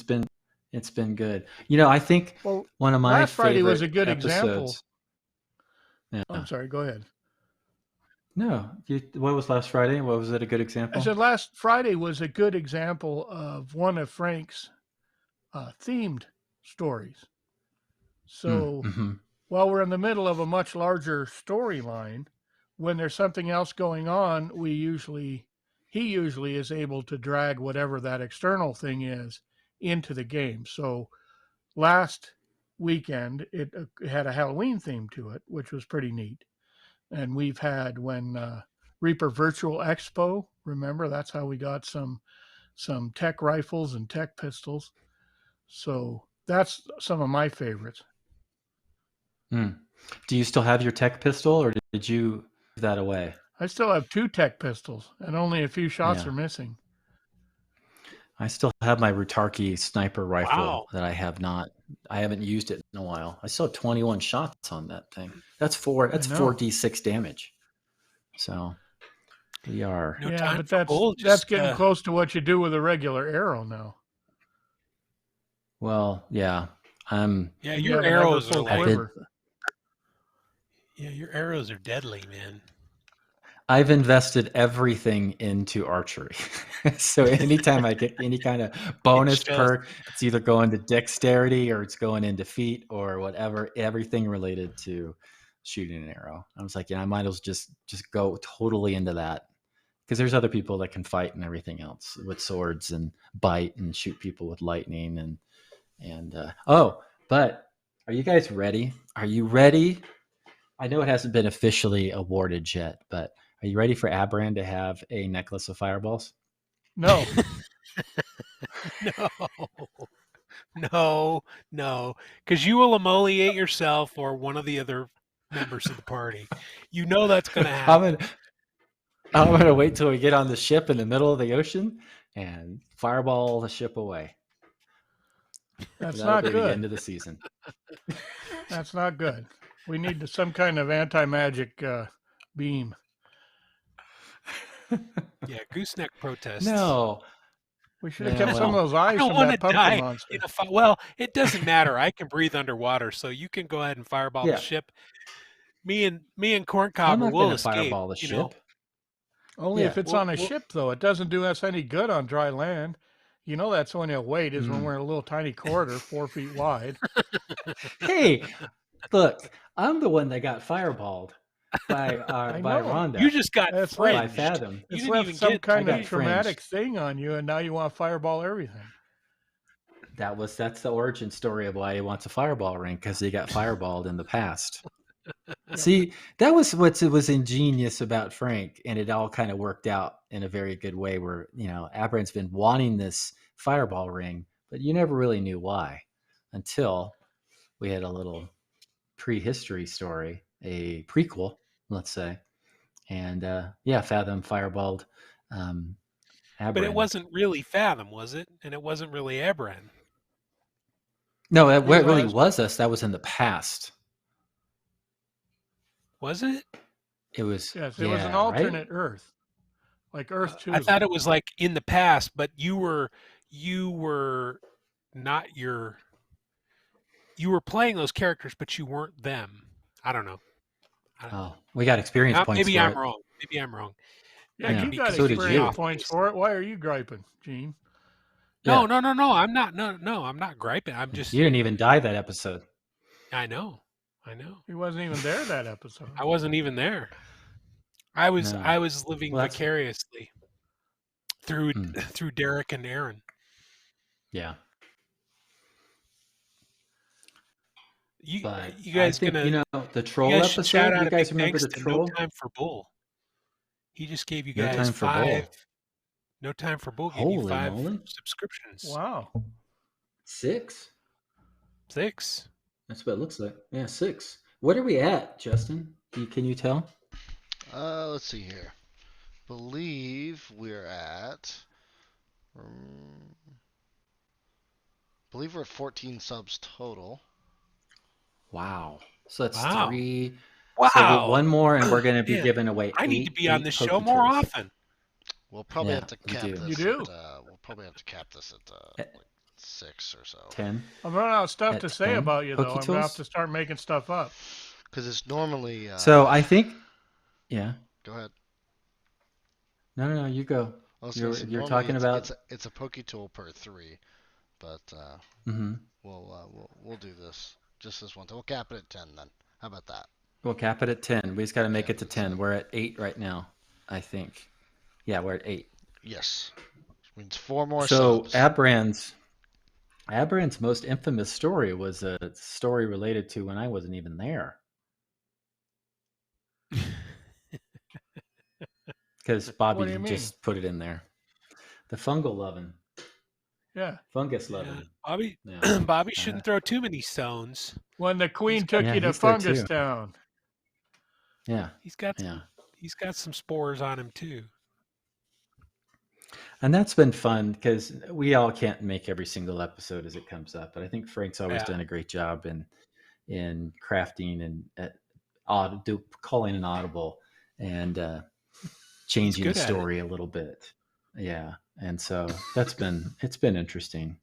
been good. I think one of my last Friday was a good episodes, example. Yeah. I'm sorry, go ahead. No, what was last Friday? What was it a good example? I said last Friday was a good example of one of Frank's themed stories. So while we're in the middle of a much larger storyline, when there's something else going on, he usually is able to drag whatever that external thing is into the game. So last weekend, it had a Halloween theme to it, which was pretty neat. And we've had Reaper Virtual Expo, remember, that's how we got some tech rifles and tech pistols. So that's some of my favorites. Do you still have your tech pistol, or did you give that away? I still have 2 tech pistols, and only a few shots are missing. I still have my Rutarki sniper rifle that I haven't used it in a while. I still have 21 shots on that thing. That's 4d6 damage. So We are. No yeah, but that's getting close to what you do with a regular arrow now. Well, yeah. Yeah, your arrows are like. Yeah, your arrows are deadly, man. I've invested everything into archery. So anytime I get any kind of bonus perk, it's either going to dexterity or it's going into feet or whatever, everything related to shooting an arrow. I was like, I might as well just go totally into that. Because there's other people that can fight and everything else with swords and bite and shoot people with lightning but are you guys ready? Are you ready? I know it hasn't been officially awarded yet, but are you ready for Abran to have a necklace of fireballs? No. No. Because you will emoliate yourself or one of the other members of the party. You know that's going to happen. I'm going to wait till we get on the ship in the middle of the ocean and fireball the ship away. That's not good. The end of the season. That's not good. We need some kind of anti-magic beam. Yeah, gooseneck protests. No. We should have kept some of those eyes from that pumpkin monster. Well, it doesn't matter. I can breathe underwater, so you can go ahead and fireball the ship. Me and Corncobber will escape. Fireball the ship. Only if it's on a ship, though. It doesn't do us any good on dry land. You know that's when it'll wait is when we're in a little tiny corridor 4 feet wide. Hey, look, I'm the one that got fireballed by Rhonda. You just got by Fathom. It's left some kind of traumatic thing on you, and now you want to fireball everything. That's the origin story of why he wants a fireball ring, because he got fireballed in the past. See, that was what was ingenious about Frank, and it all kind of worked out in a very good way where, Abran's been wanting this fireball ring, but you never really knew why until we had a little prehistory story, a prequel, let's say. And Fathom fireballed Abran. But it wasn't really Fathom, was it? And it wasn't really Abran. No, it really was us. That was in the past. Was it? It was. Yes, it was an alternate Earth, like Earth 2. I thought it was like in the past, but you were not you were playing those characters, but you weren't them. I don't know. We got experience points. Maybe I'm wrong. Yeah, you got experience points for it. Why are you griping, Gene? No. I'm not. No, I'm not griping. I'm just. You didn't even die that episode. I know. He wasn't even there that episode. I wasn't even there. I was living vicariously through Derek and Aaron. Yeah. You guys gonna the troll episode? You guys remember the troll? No Time for Bull. He just gave you guys 5. No Time for Bull gave you 5 subscriptions. Wow. 6? 6. That's what it looks like. Yeah, 6. What are we at, Justin? Can you tell? Let's see here. Believe we're at. Believe we're at 14 subs total. Wow. So that's 3. Wow. So one more, and we're going to be giving away. I need to be on the show more often. We'll probably have to cap this. You do. We'll probably have to cap this at 6 or so. 10. I'm running out of stuff to say about you, though. I'm going to have to start making stuff up. Because it's normally. So I think. Yeah. Go ahead. No, you go. You're talking about. It's a Poke-Tool per 3, but we'll do this just this one. We'll cap it at 10 then. How about that? We'll cap it at 10. We just got to make it to 10. We're at 8 right now, I think. Yeah, we're at 8. Yes. Which means 4 more subs. So Abran's most infamous story was a story related to when I wasn't even there. Because Bobby just put it in there. The fungal loving. Yeah. Fungus loving. Yeah. Bobby shouldn't throw too many stones. When the queen took you to Fungus Town. Yeah. He's got some spores on him too. And that's been fun because we all can't make every single episode as it comes up, but I think Frank's always done a great job in crafting and calling an audible and changing the story a little bit. Yeah, and so it's been interesting.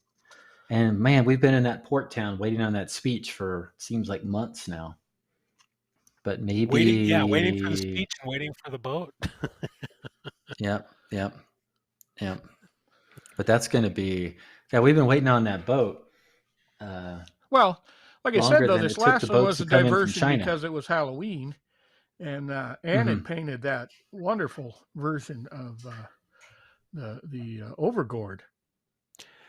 And man, we've been in that port town waiting on that speech for seems like months now. But maybe waiting for the speech and waiting for the boat. Yep. But that's going to be we've been waiting on that boat. Well, like I said, though, this last one was a diversion because it was Halloween, and Anne had painted that wonderful version of the Overgourd.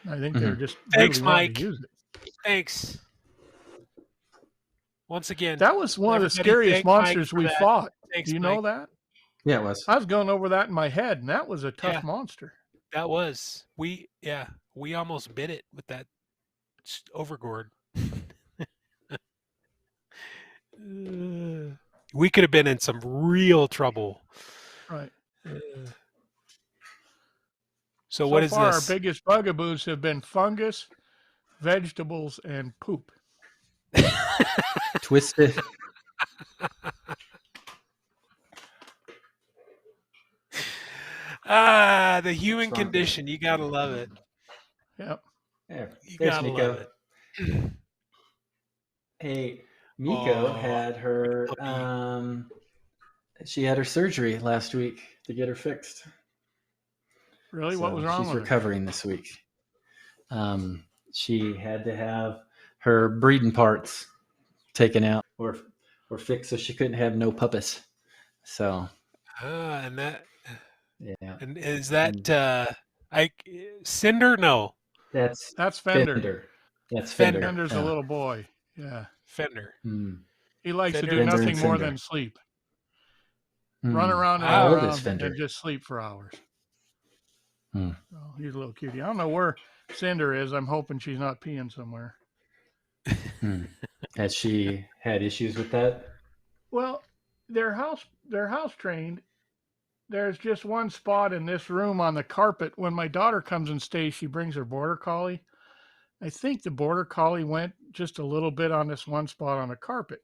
I think they're just thanks, really Mike. To use it. Thanks. Once again, that was one of the scariest monsters we fought. Thanks, do you know that? Yeah, it was. I was going over that in my head, and that was a tough monster. That was. We almost bit it with that Overgourd. We could have been in some real trouble. Right. So what is far, this? Our biggest bugaboos have been fungus, vegetables, and poop. Twisted. The human condition. You gotta love it. Yep. You gotta love it. Hey, Miko had her she had her surgery last week to get her fixed. Really? What was wrong with her? She's recovering this week. She had to have her breeding parts taken out or fixed so she couldn't have no puppies. So and that yeah. And is that Cinder? No. That's Fender. That's Fender. Fender's a little boy. Yeah. Fender. He likes to do nothing more than sleep. Run around and just sleep for hours. So he's a little cutie. I don't know where Cinder is. I'm hoping she's not peeing somewhere. Has she had issues with that? Well, they're house trained. There's just one spot in this room on the carpet. When my daughter comes and stays, she brings her border collie. I think the border collie went just a little bit on this one spot on the carpet.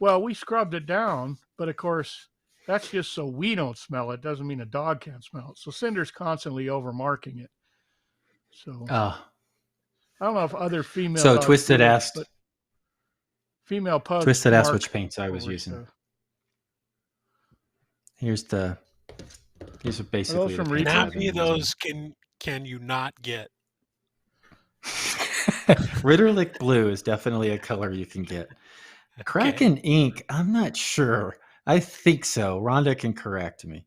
Well, we scrubbed it down, but of course, that's just so we don't smell it. Doesn't mean a dog can't smell it. So Cinder's constantly over-marking it. So I don't know if other female. So Twisted asked. Female pugs. Twisted asked which paints I was using. Here's basically. How many of those can you not get? Ritterlich blue is definitely a color you can get. Kraken ink, I'm not sure. I think so. Rhonda can correct me.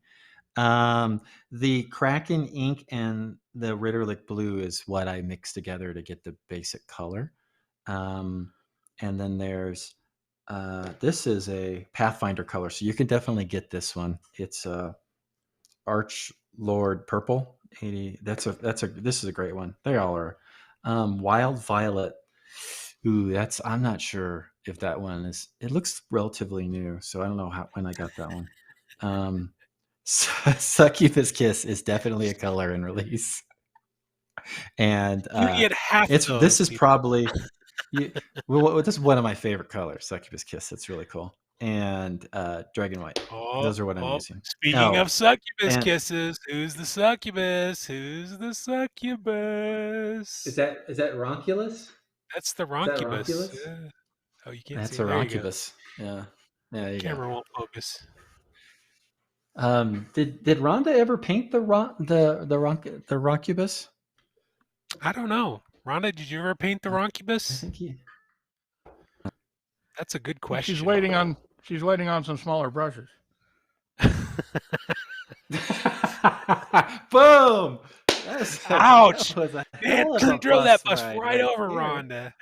The Kraken ink and the Ritterlich blue is what I mix together to get the basic color. And then there's this is a Pathfinder color, so you can definitely get this one. It's Arch Lord Purple 80. This is a great one. They all are. Wild Violet. Ooh, I'm not sure if that one is. It looks relatively new, so I don't know when I got that one. Succubus Kiss is definitely a color in release, and you get half. This is probably. This is one of my favorite colors, Succubus Kiss. It's really cool. And Dragon White. Those are what I'm using. Speaking of Succubus Kisses, who's the Succubus? Who's the Succubus? Is that Ronculus? That's the Ronculus. Yeah. Oh, you can't see. That's a Ronculus. Yeah. Yeah. Camera won't focus. Did Rhonda ever paint the Roncubus? I don't know. Rhonda, did you ever paint the Roncubus? I think That's a good question. She's waiting on some smaller brushes. Boom! Ouch! Man, drove that bus right over Rhonda.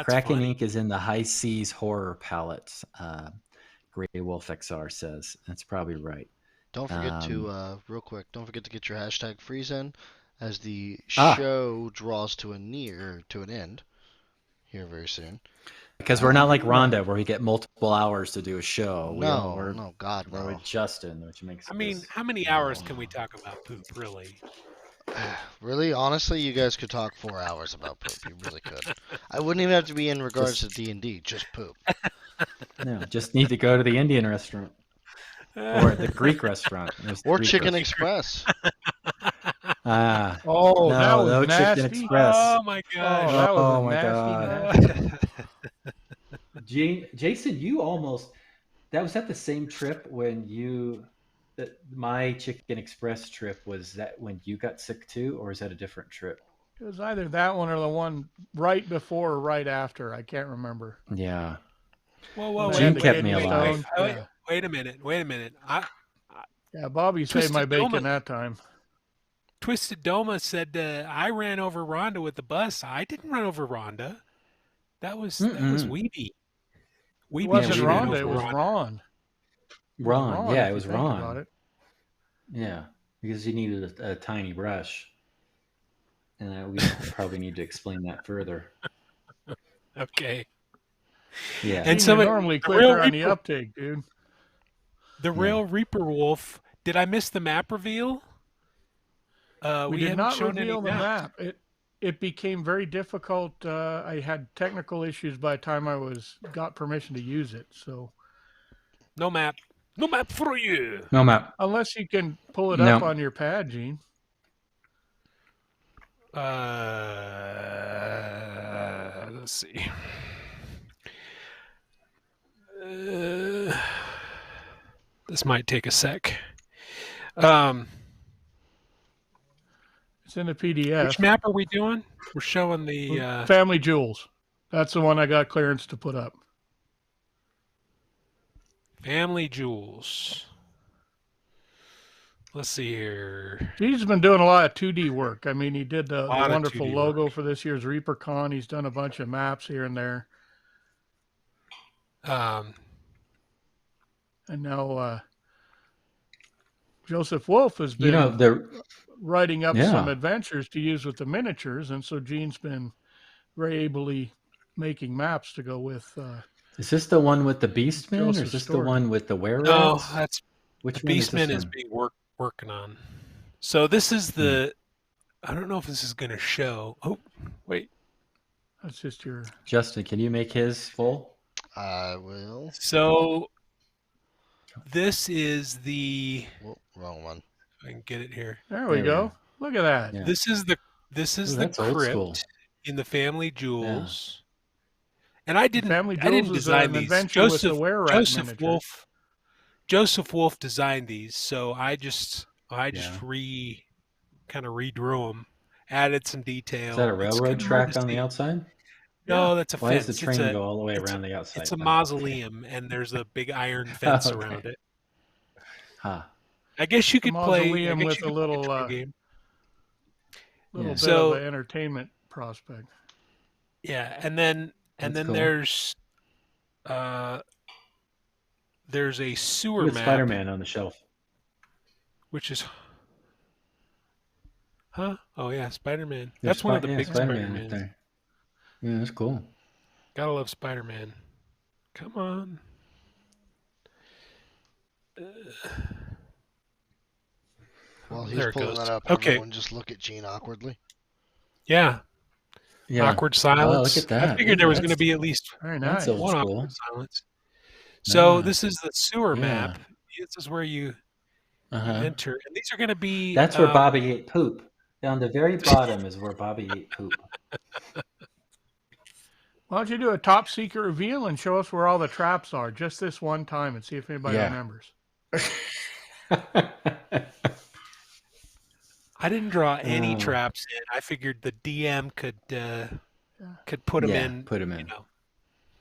Kraken Ink is in the High Seas Horror palette. Grey Wolf XR says that's probably right. Don't forget to real quick. Don't forget to get your hashtag freeze in, as the show draws to an end here very soon. Because we're not like Rhonda, where we get multiple hours to do a show. No, God, we're with Justin, which makes. I mean, how many hours can we talk about poop, really? Really, honestly, you guys could talk 4 hours about poop. You really could. I wouldn't even have to be in regards to D&D, just poop. No, just need to go to the Indian restaurant. Or the Greek restaurant. Or Chicken Express. Ah. Oh, no, that was no nasty. Chicken Express. Oh my gosh. Oh, that was nasty. Jason, you almost... Was that the same trip when you... my Chicken Express trip, was that when you got sick too, or is that a different trip? It was either that one or the one right before or right after. I can't remember. Yeah. Whoa, Gene kept me alive. Wait a minute. Yeah, Bobby saved my bacon that time. Twisted Doma said, I ran over Rhonda with the bus. I didn't run over Rhonda. That was Weeby. It wasn't Rhonda, it was Ron. Ron. Yeah, it was Ron. About it. Yeah, because you needed a tiny brush. And we probably need to explain that further. Okay. Yeah. And so normally quicker on the uptake, dude. The real Reaper Wolf. Did I miss the map reveal? We did not reveal the map. It became very difficult. I had technical issues by the time I got permission to use it. So no map. No map for you. No map. Unless you can pull it up on your pad, Gene. Let's see. This might take a sec. It's in the PDF. Which map are we doing? We're showing the Family Jewels. That's the one I got clearance to put up. Family Jewels. Let's see here. He's been doing a lot of 2D work. I mean, he did the wonderful logo for this year's ReaperCon. He's done a bunch of maps here and there. And now Joseph Wolf has been writing up some adventures to use with the miniatures, and so Gene's been very ably making maps to go with. Is this the one with the Beastmen, or is this the one with the were-rats? No, that's which the Beastmen is being working on. So this is the. I don't know if this is going to show. Oh, wait. That's just your. Justin, can you make his full? I will. So this is the. Wrong one. I can get it here. There we go. Look at that. Yeah. This is the crypt in the Family Jewels. Yeah. And I didn't design these. Joseph Wolf designed these, so I just kind of redrew them, added some detail. Is that a railroad track on the outside? No, that's a fence. Why does the train go all the way around the outside? It's a mausoleum, and there's a big iron fence around it. Huh. I guess you could play with a little game. Little bit of an entertainment prospect. Yeah, and then cool. there's a sewer map. Spider-Man on the shelf. Which is Oh yeah, Spider-Man. That's one of the big Spider-Man there. Yeah, that's cool. Gotta love Spider-Man. Come on. While he's pulling that up, everyone just look at Gene awkwardly. Yeah. Awkward silence. Oh, look at that. I figured there was going to be at least one awkward silence. So this is the sewer map. This is where you enter. And these are going to be... That's where Bobby ate poop. Down the very bottom is where Bobby ate poop. Why don't you do a top secret reveal and show us where all the traps are just this one time and see if anybody remembers. I didn't draw any traps in. I figured the DM could put them in. Put them in.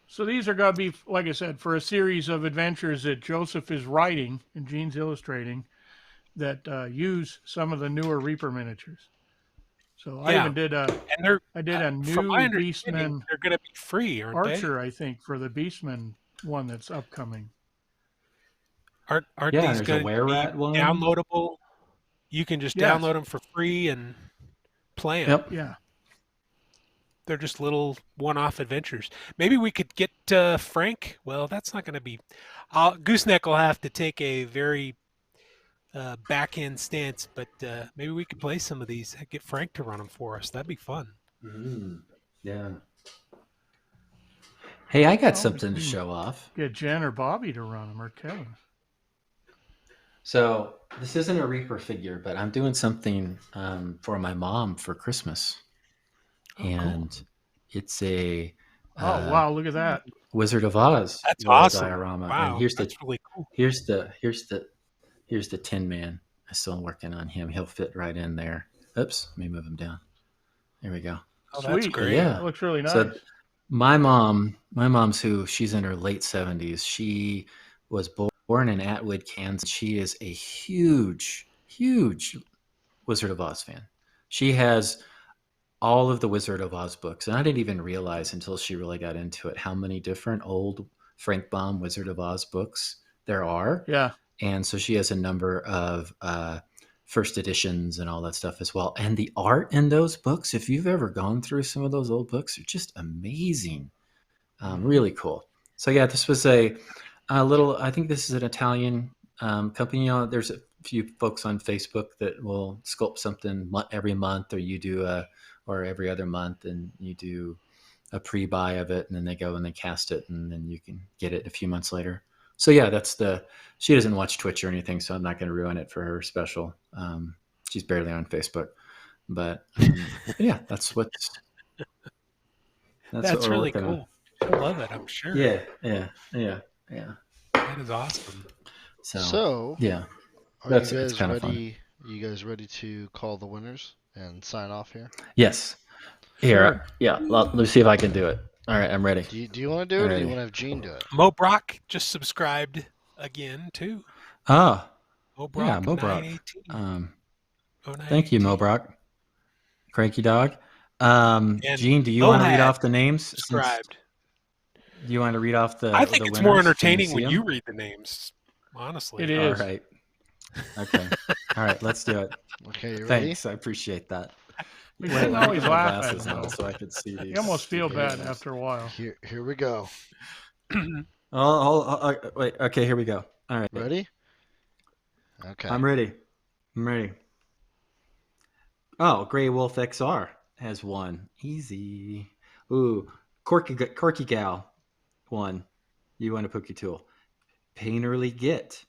So these are going to be, like I said, for a series of adventures that Joseph is writing and Gene's illustrating that use some of the newer Reaper miniatures. So I even did a new Beastman. They're going to be free, aren't Archer, I think, for the Beastman one that's upcoming. Aren't these going to be downloadable? You can just download them for free and play them. Yep. Yeah. They're just little one-off adventures. Maybe we could get Frank. Well, that's not going to be... Gooseneck will have to take a very back end stance, but maybe we could play some of these. Get Frank to run them for us. That'd be fun. Yeah. Hey, I got something to show off. Get Jen or Bobby to run them, or Kevin. So this isn't a Reaper figure, but I'm doing something for my mom for Christmas. And cool. It's a wow, look at that. Wizard of Oz. That's awesome. Diorama. Wow, and that's really cool. Here's the Tin Man. I'm still working on him. He'll fit right in there. Oops, let me move him down. There we go. Oh, that's great. Yeah, that looks really nice. So my mom's she's in her late 70s. She was born in Atwood, Kansas. She is a huge Wizard of Oz fan. She has all of the Wizard of Oz books, and I didn't even realize until she really got into it how many different old Frank Baum Wizard of Oz books there are. Yeah. And so she has a number of first editions and all that stuff as well. And the art in those books, if you've ever gone through some of those old books, are just amazing. Really cool. So yeah, this was a little, I think this is an Italian company. There's a few folks on Facebook that will sculpt something every month, or you do or every other month, and you do a pre-buy of it, and then they go and they cast it, and then you can get it a few months later. So yeah, she doesn't watch Twitch or anything, so I'm not going to ruin it for her special. She's barely on Facebook, but yeah, that's really cool. I love it. I'm sure. Yeah. That is awesome. So yeah, are you guys ready to call the winners and sign off here? Yes. Here, yeah. Let me see if I can do it. All right, I'm ready. Do you want to do it, or do you want to have Gene do it? Mo Brock just subscribed again too. Oh, Mo Brock, yeah, Mo Brock. Thank you, Mo Brock. Cranky Dog. Gene, do you want to read off the names? Subscribed. Do you want to read off the? I think it's more entertaining when you read the names. Honestly, it is. All right. Okay. All right. Let's do it. Okay. You ready? Thanks. I appreciate that. We shouldn't always laugh at now, so I could see these. You almost feel bad after a while. Here we go. Wait. Okay. Here we go. All right. Ready? Okay. I'm ready. Oh, Grey Wolf XR has won. Easy. Ooh, Corky Gal won. You won a Pookie Tool. Painterly Git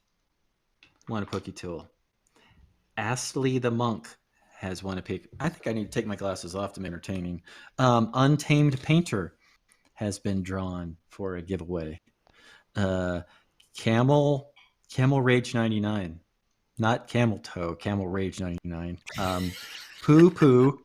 won a Pookie Tool. Astley the Monk has won a pick. I think I need to take my glasses off to be entertaining. Untamed Painter has been drawn for a giveaway. Camel Rage 99. Not Camel Toe, Camel Rage 99. Poo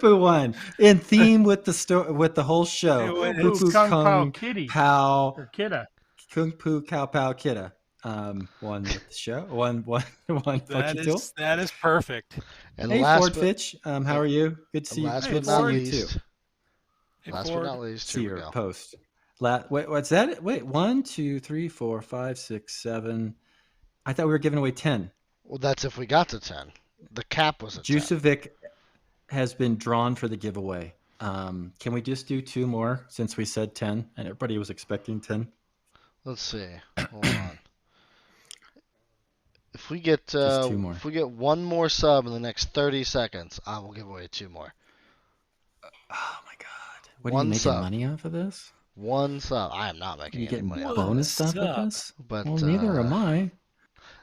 won in theme with the whole show. Poo Poo Kung Pao Kitty. Or Kidda. Kung Poo Cow Pow Kidda. Won the show. One that is perfect. And hey, Ford Fitch. How are you? Good to see you. Last but not least. Last but not least. See your post. Wait, what's that? Wait, 1, 2, 3, 4, 5, 6, 7. I thought we were giving away 10. Well, that's if we got to 10. The cap was a 10. Juicevic has been drawn for the giveaway. Can we just do 2 more since we said 10 and everybody was expecting 10? Let's see. Hold on. If we get 2 more. If we get 1 more sub in the next 30 seconds, I will give away 2 more. Oh my god! What are you making money off of this? 1 sub. I am not making any money. Bonus stuff with this? But well, neither am I.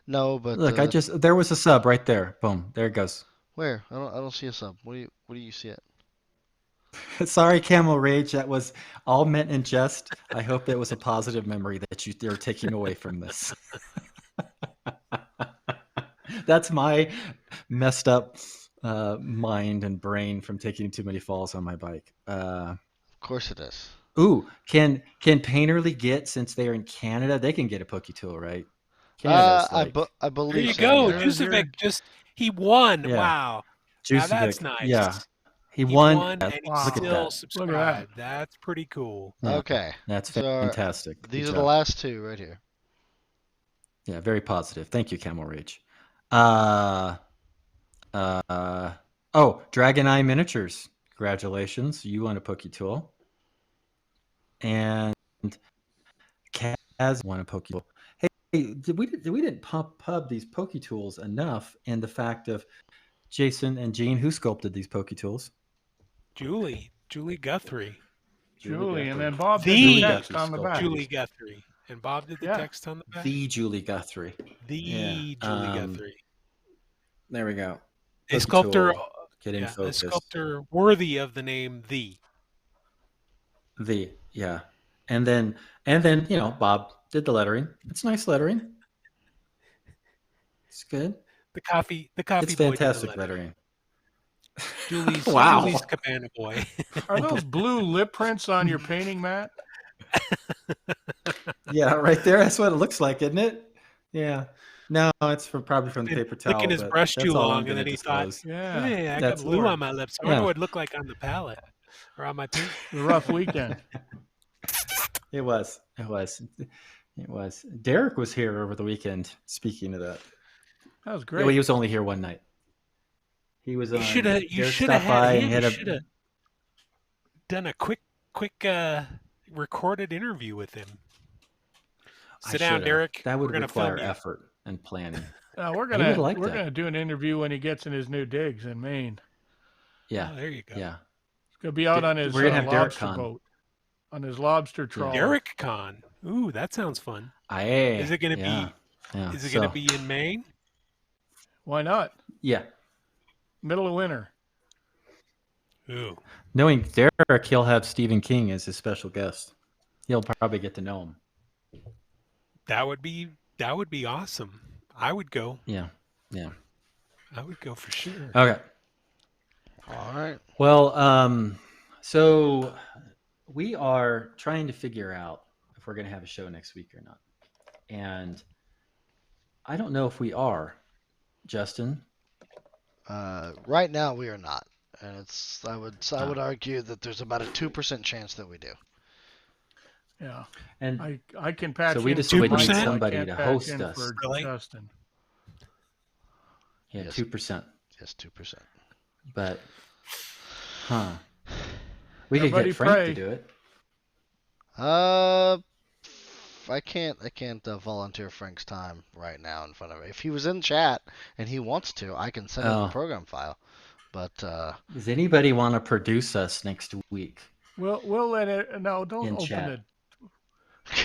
No, but look, there was a sub right there. Boom, there it goes. Where? I don't see a sub. What do you see it? Sorry, Camel Rage. That was all meant in jest. I hope that was a positive memory that you're taking away from this. That's my messed up mind and brain from taking too many falls on my bike. Of course it is. Ooh, can Painterly Git, since they're in Canada, they can get a Pookie Tool, right? I believe. There you go. Juicevic he won. Yeah. Wow. Now that's nice. Yeah. He won and he still subscribed. That's pretty cool. Yeah, okay. That's fantastic. These are the last 2 right here. Yeah, very positive. Thank you, Camel Rage. Dragon Eye Miniatures. Congratulations. You won a Pookie Tool. And Kaz won a Pookie Tool. Hey, we didn't pub these Poke Tools enough, and the fact of Jason and Gene, who sculpted these Poke Tools? Julie Guthrie. And then Bob did the text on the back. Julie Guthrie. And Bob did the text on the back? The Julie Guthrie. Julie Guthrie. There we go. A sculptor, a sculptor worthy of the name The. Yeah. And then Bob did the lettering. It's nice lettering. It's good. The coffee It's boy fantastic lettering. Julie's Cabana boy. Are those blue lip prints on your painting, Matt? Yeah, right there. That's what it looks like, isn't it? Yeah. No, it's probably from the paper towel. Licking his brush too long, and then he thought, "Hey, I got blue on my lips. I wonder what it looked like on the palette or on my paint." A rough weekend. It was. Derek was here over the weekend. Speaking of that was great. Well, he was only here one night. He was. You should have done a quick recorded interview with him. Sit down, Derek. That would require effort and planning. We're gonna do an interview when he gets in his new digs in Maine. Yeah. Oh, there you go. Yeah. He's gonna be out on his lobster boat, on his lobster trawl. Derek Con. Ooh, that sounds fun. Is it gonna be? Is it gonna be in Maine? Why not? Yeah. Middle of winter. Ooh. Knowing Derek, he'll have Stephen King as his special guest. He'll probably get to know him. That would be awesome. I would go. Yeah. I would go for sure. Okay. All right. Well, so we are trying to figure out if we're going to have a show next week or not. And I don't know if we are, Justin. Right now we are not. And I would argue that there's about a 2% chance that we do. Yeah, and I can patch. So we just would need somebody to host us. Really? Justin. Yeah, 2%. Yes, 2%. But, we could get Frank to do it. I can't volunteer Frank's time right now in front of me. If he was in chat and he wants to, I can send him the program file. But does anybody want to produce us next week? We'll let it. No, don't open chat. It.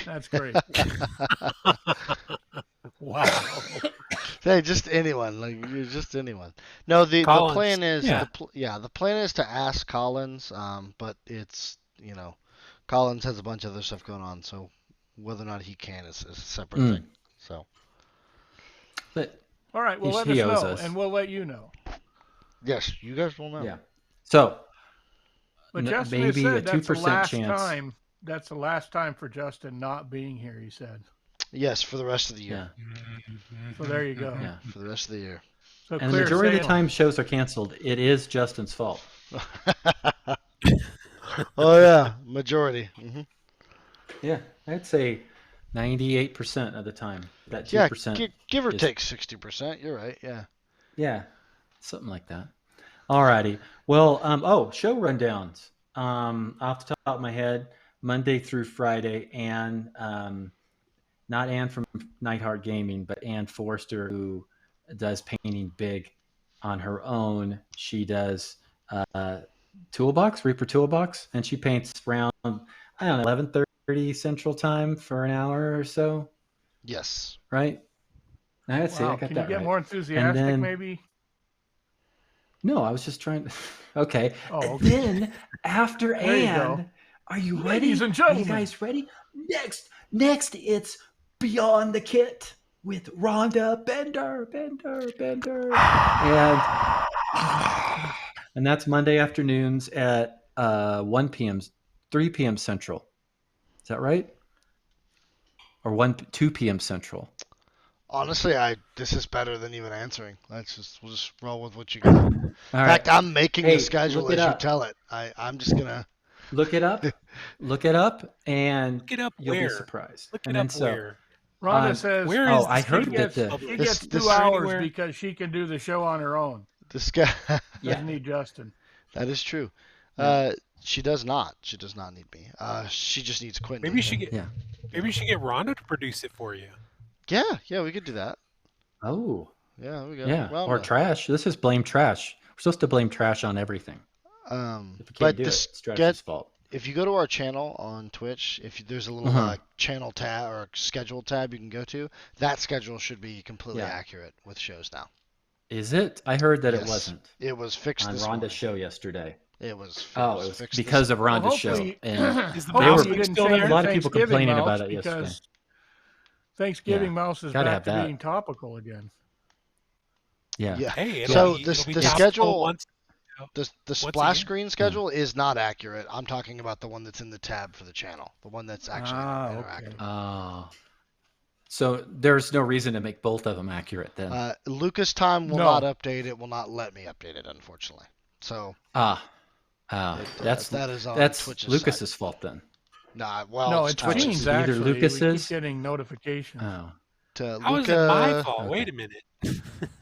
That's great. Wow. Hey, just anyone. Just anyone. No, the plan is the plan is to ask Collins. But it's Collins has a bunch of other stuff going on, so whether or not he can is a separate thing. So. But all right, well let us know, and we'll let you know. Yes, you guys will know. Yeah. So. But Justin maybe said a 2% chance. That's the last time for Justin not being here, he said. Yes, for the rest of the year. Yeah. So there you go. Yeah, for the rest of the year. So and the majority of the time shows are canceled, it is Justin's fault. Oh, yeah, majority. Mm-hmm. Yeah, I'd say 98% of the time. That 2%. Yeah, give or take 60%. You're right, yeah. Yeah, something like that. Alrighty. Well, show rundowns. Off the top of my head, Monday through Friday, Anne, not Anne from Nightheart Gaming, but Anne Forrester, who does painting big on her own. She does Reaper Toolbox, and she paints around 11:30 Central Time for an hour or so. Yes. Right. Now, Can you get more enthusiastic, maybe? No, I was just trying to. Okay. Oh, okay. And then after Anne, are you ready? Ladies and gentlemen. Are you guys ready? Next, it's Beyond the Kit with Rhonda Bender. And that's Monday afternoons at 1 p.m., 3 p.m. Central. Is that right? Or 2 p.m. Central? Honestly, this is better than even answering. We'll just roll with what you got. In fact, I'm making the schedule as you tell it. I'm just gonna look it up. And you'll be surprised. Look it up where. Rhonda says, "Where is I heard that she gets 2 hours because she can do the show on her own. This guy doesn't need Justin. That is true. She does not. She does not need me. She just needs Quentin. Maybe she get Rhonda to produce it for you. Yeah, we could do that. Oh. Yeah, we go. Yeah, Well, or trash. This is blame trash. We're supposed to blame trash on everything. If we can't do it, it's trash's fault. If you go to our channel on Twitch, there's a little channel tab or schedule tab you can go to, that schedule should be completely accurate with shows now. Is it? I heard that it wasn't. It was fixed on this Rhonda's morning. show yesterday. It was. It was because of Rhonda's show. And is the mouse still there? A lot of people complaining about it yesterday. Thanksgiving mouse is back to being topical again. Yeah. Hey, so the schedule, the splash screen schedule is not accurate. I'm talking about the one that's in the tab for the channel, the one that's actually interactive. So there's no reason to make both of them accurate then. Lucas time will not update. It will not let me update it, unfortunately. So that is on Twitch's Lucas's side. fault then. No, it's Twitch's. Actually, either Lucas's. We keep getting notifications. How is it my fault? Wait a minute.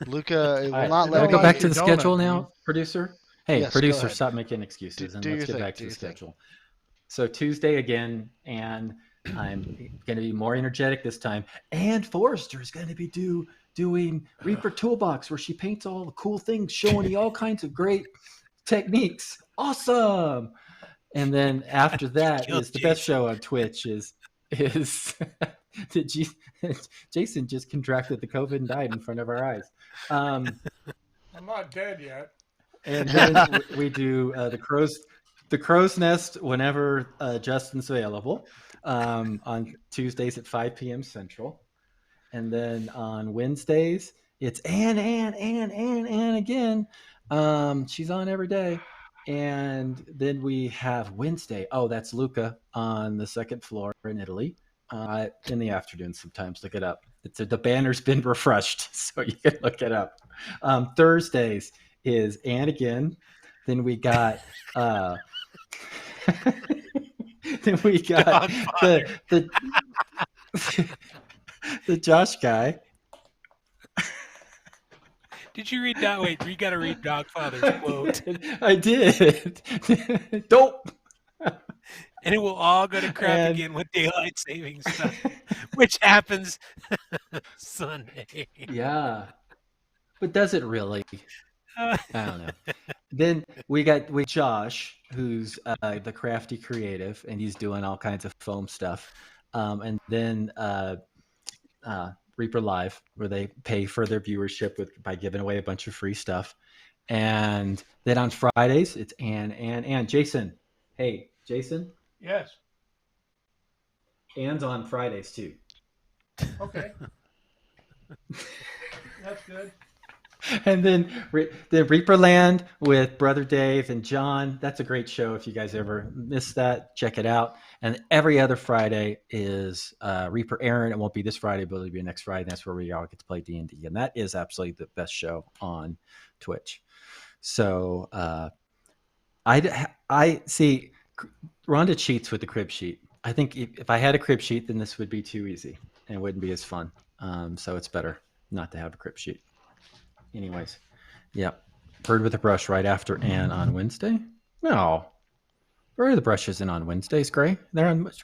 Luca, it will not let me. Go back to the schedule now, producer. Hey, yes, producer, stop making excuses and let's get back to the schedule. So Tuesday again, and I'm going to be more energetic this time. And Forrester is going to be doing Reaper Toolbox, where she paints all the cool things, showing you all kinds of great techniques. Awesome! And then after that is the best show on Twitch is Jason just contracted the COVID and died in front of our eyes. I'm not dead yet. And then we do the crow's nest whenever Justin's available on Tuesdays at 5 p.m. Central. And then on Wednesdays, it's Ann again. She's on every day. And then we have Wednesday. Oh, that's Luca on the second floor in Italy. In the afternoon sometimes. Look it up. The banner's been refreshed, so you can look it up. Thursdays is Ann again. Then we got the Josh guy. Did you read that? Wait, you got to read Dogfather's quote. I did. Don't. And it will all go to crap again with daylight savings time, which happens Sunday. Yeah, but does it really? I don't know. Then we got Josh, who's the crafty creative, and he's doing all kinds of foam stuff. And then Reaper Live, where they pay for their viewership by giving away a bunch of free stuff. And then on Fridays, it's Ann. Jason. Hey, Jason? Yes. Ann's on Fridays, too. Okay. That's good. And then Reaperland with Brother Dave and John. That's a great show. If you guys ever missed that, check it out. And every other Friday is Reaper Aaron. It won't be this Friday, but it'll be next Friday. That's where we all get to play D&D. And that is absolutely the best show on Twitch. So I see Rhonda cheats with the crib sheet. I think if I had a crib sheet, then this would be too easy and it wouldn't be as fun. So it's better not to have a crib sheet. Anyways, yeah. Bird with a Brush right after Ann on Wednesday? No. Bird with a Brush isn't on Wednesdays, Gray.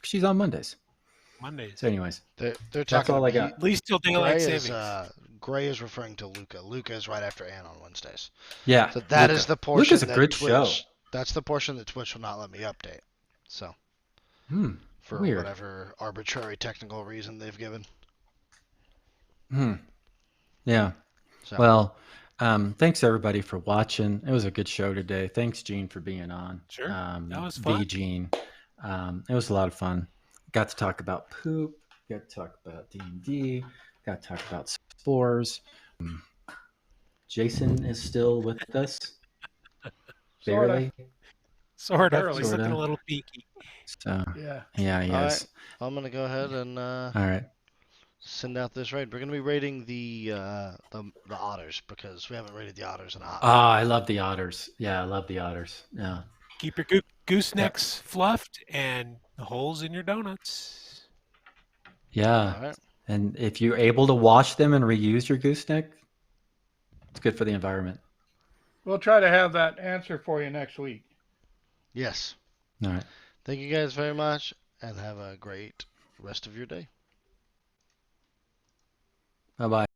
She's on Mondays. Mondays. So anyways, they're talking. That's all I got. At least till daylight savings. Gray is referring to Luca. Luca is right after Ann on Wednesdays. Yeah. So that is the portion. Luca's a good show. That's the portion that Twitch will not let me update. So. For weird. Whatever arbitrary technical reason they've given. Yeah. So. Well, thanks everybody for watching. It was a good show today. Thanks, Gene, for being on. Sure. That was fun. Gene. It was a lot of fun. Got to talk about poop. Got to talk about D&D. Got to talk about spores. Jason is still with us. Barely. Sort of. He's looking a little peaky. So yeah, he is. Right. I'm gonna go ahead and all right. Send out this raid. We're gonna be raiding the otters because we haven't raided the otters in a hot. I love the otters. Yeah, I love the otters. Yeah. Keep your goosenecks fluffed and the holes in your donuts. Yeah. All right. And if you're able to wash them and reuse your gooseneck, it's good for the environment. We'll try to have that answer for you next week. Yes. All right. Thank you guys very much, and have a great rest of your day. Bye bye.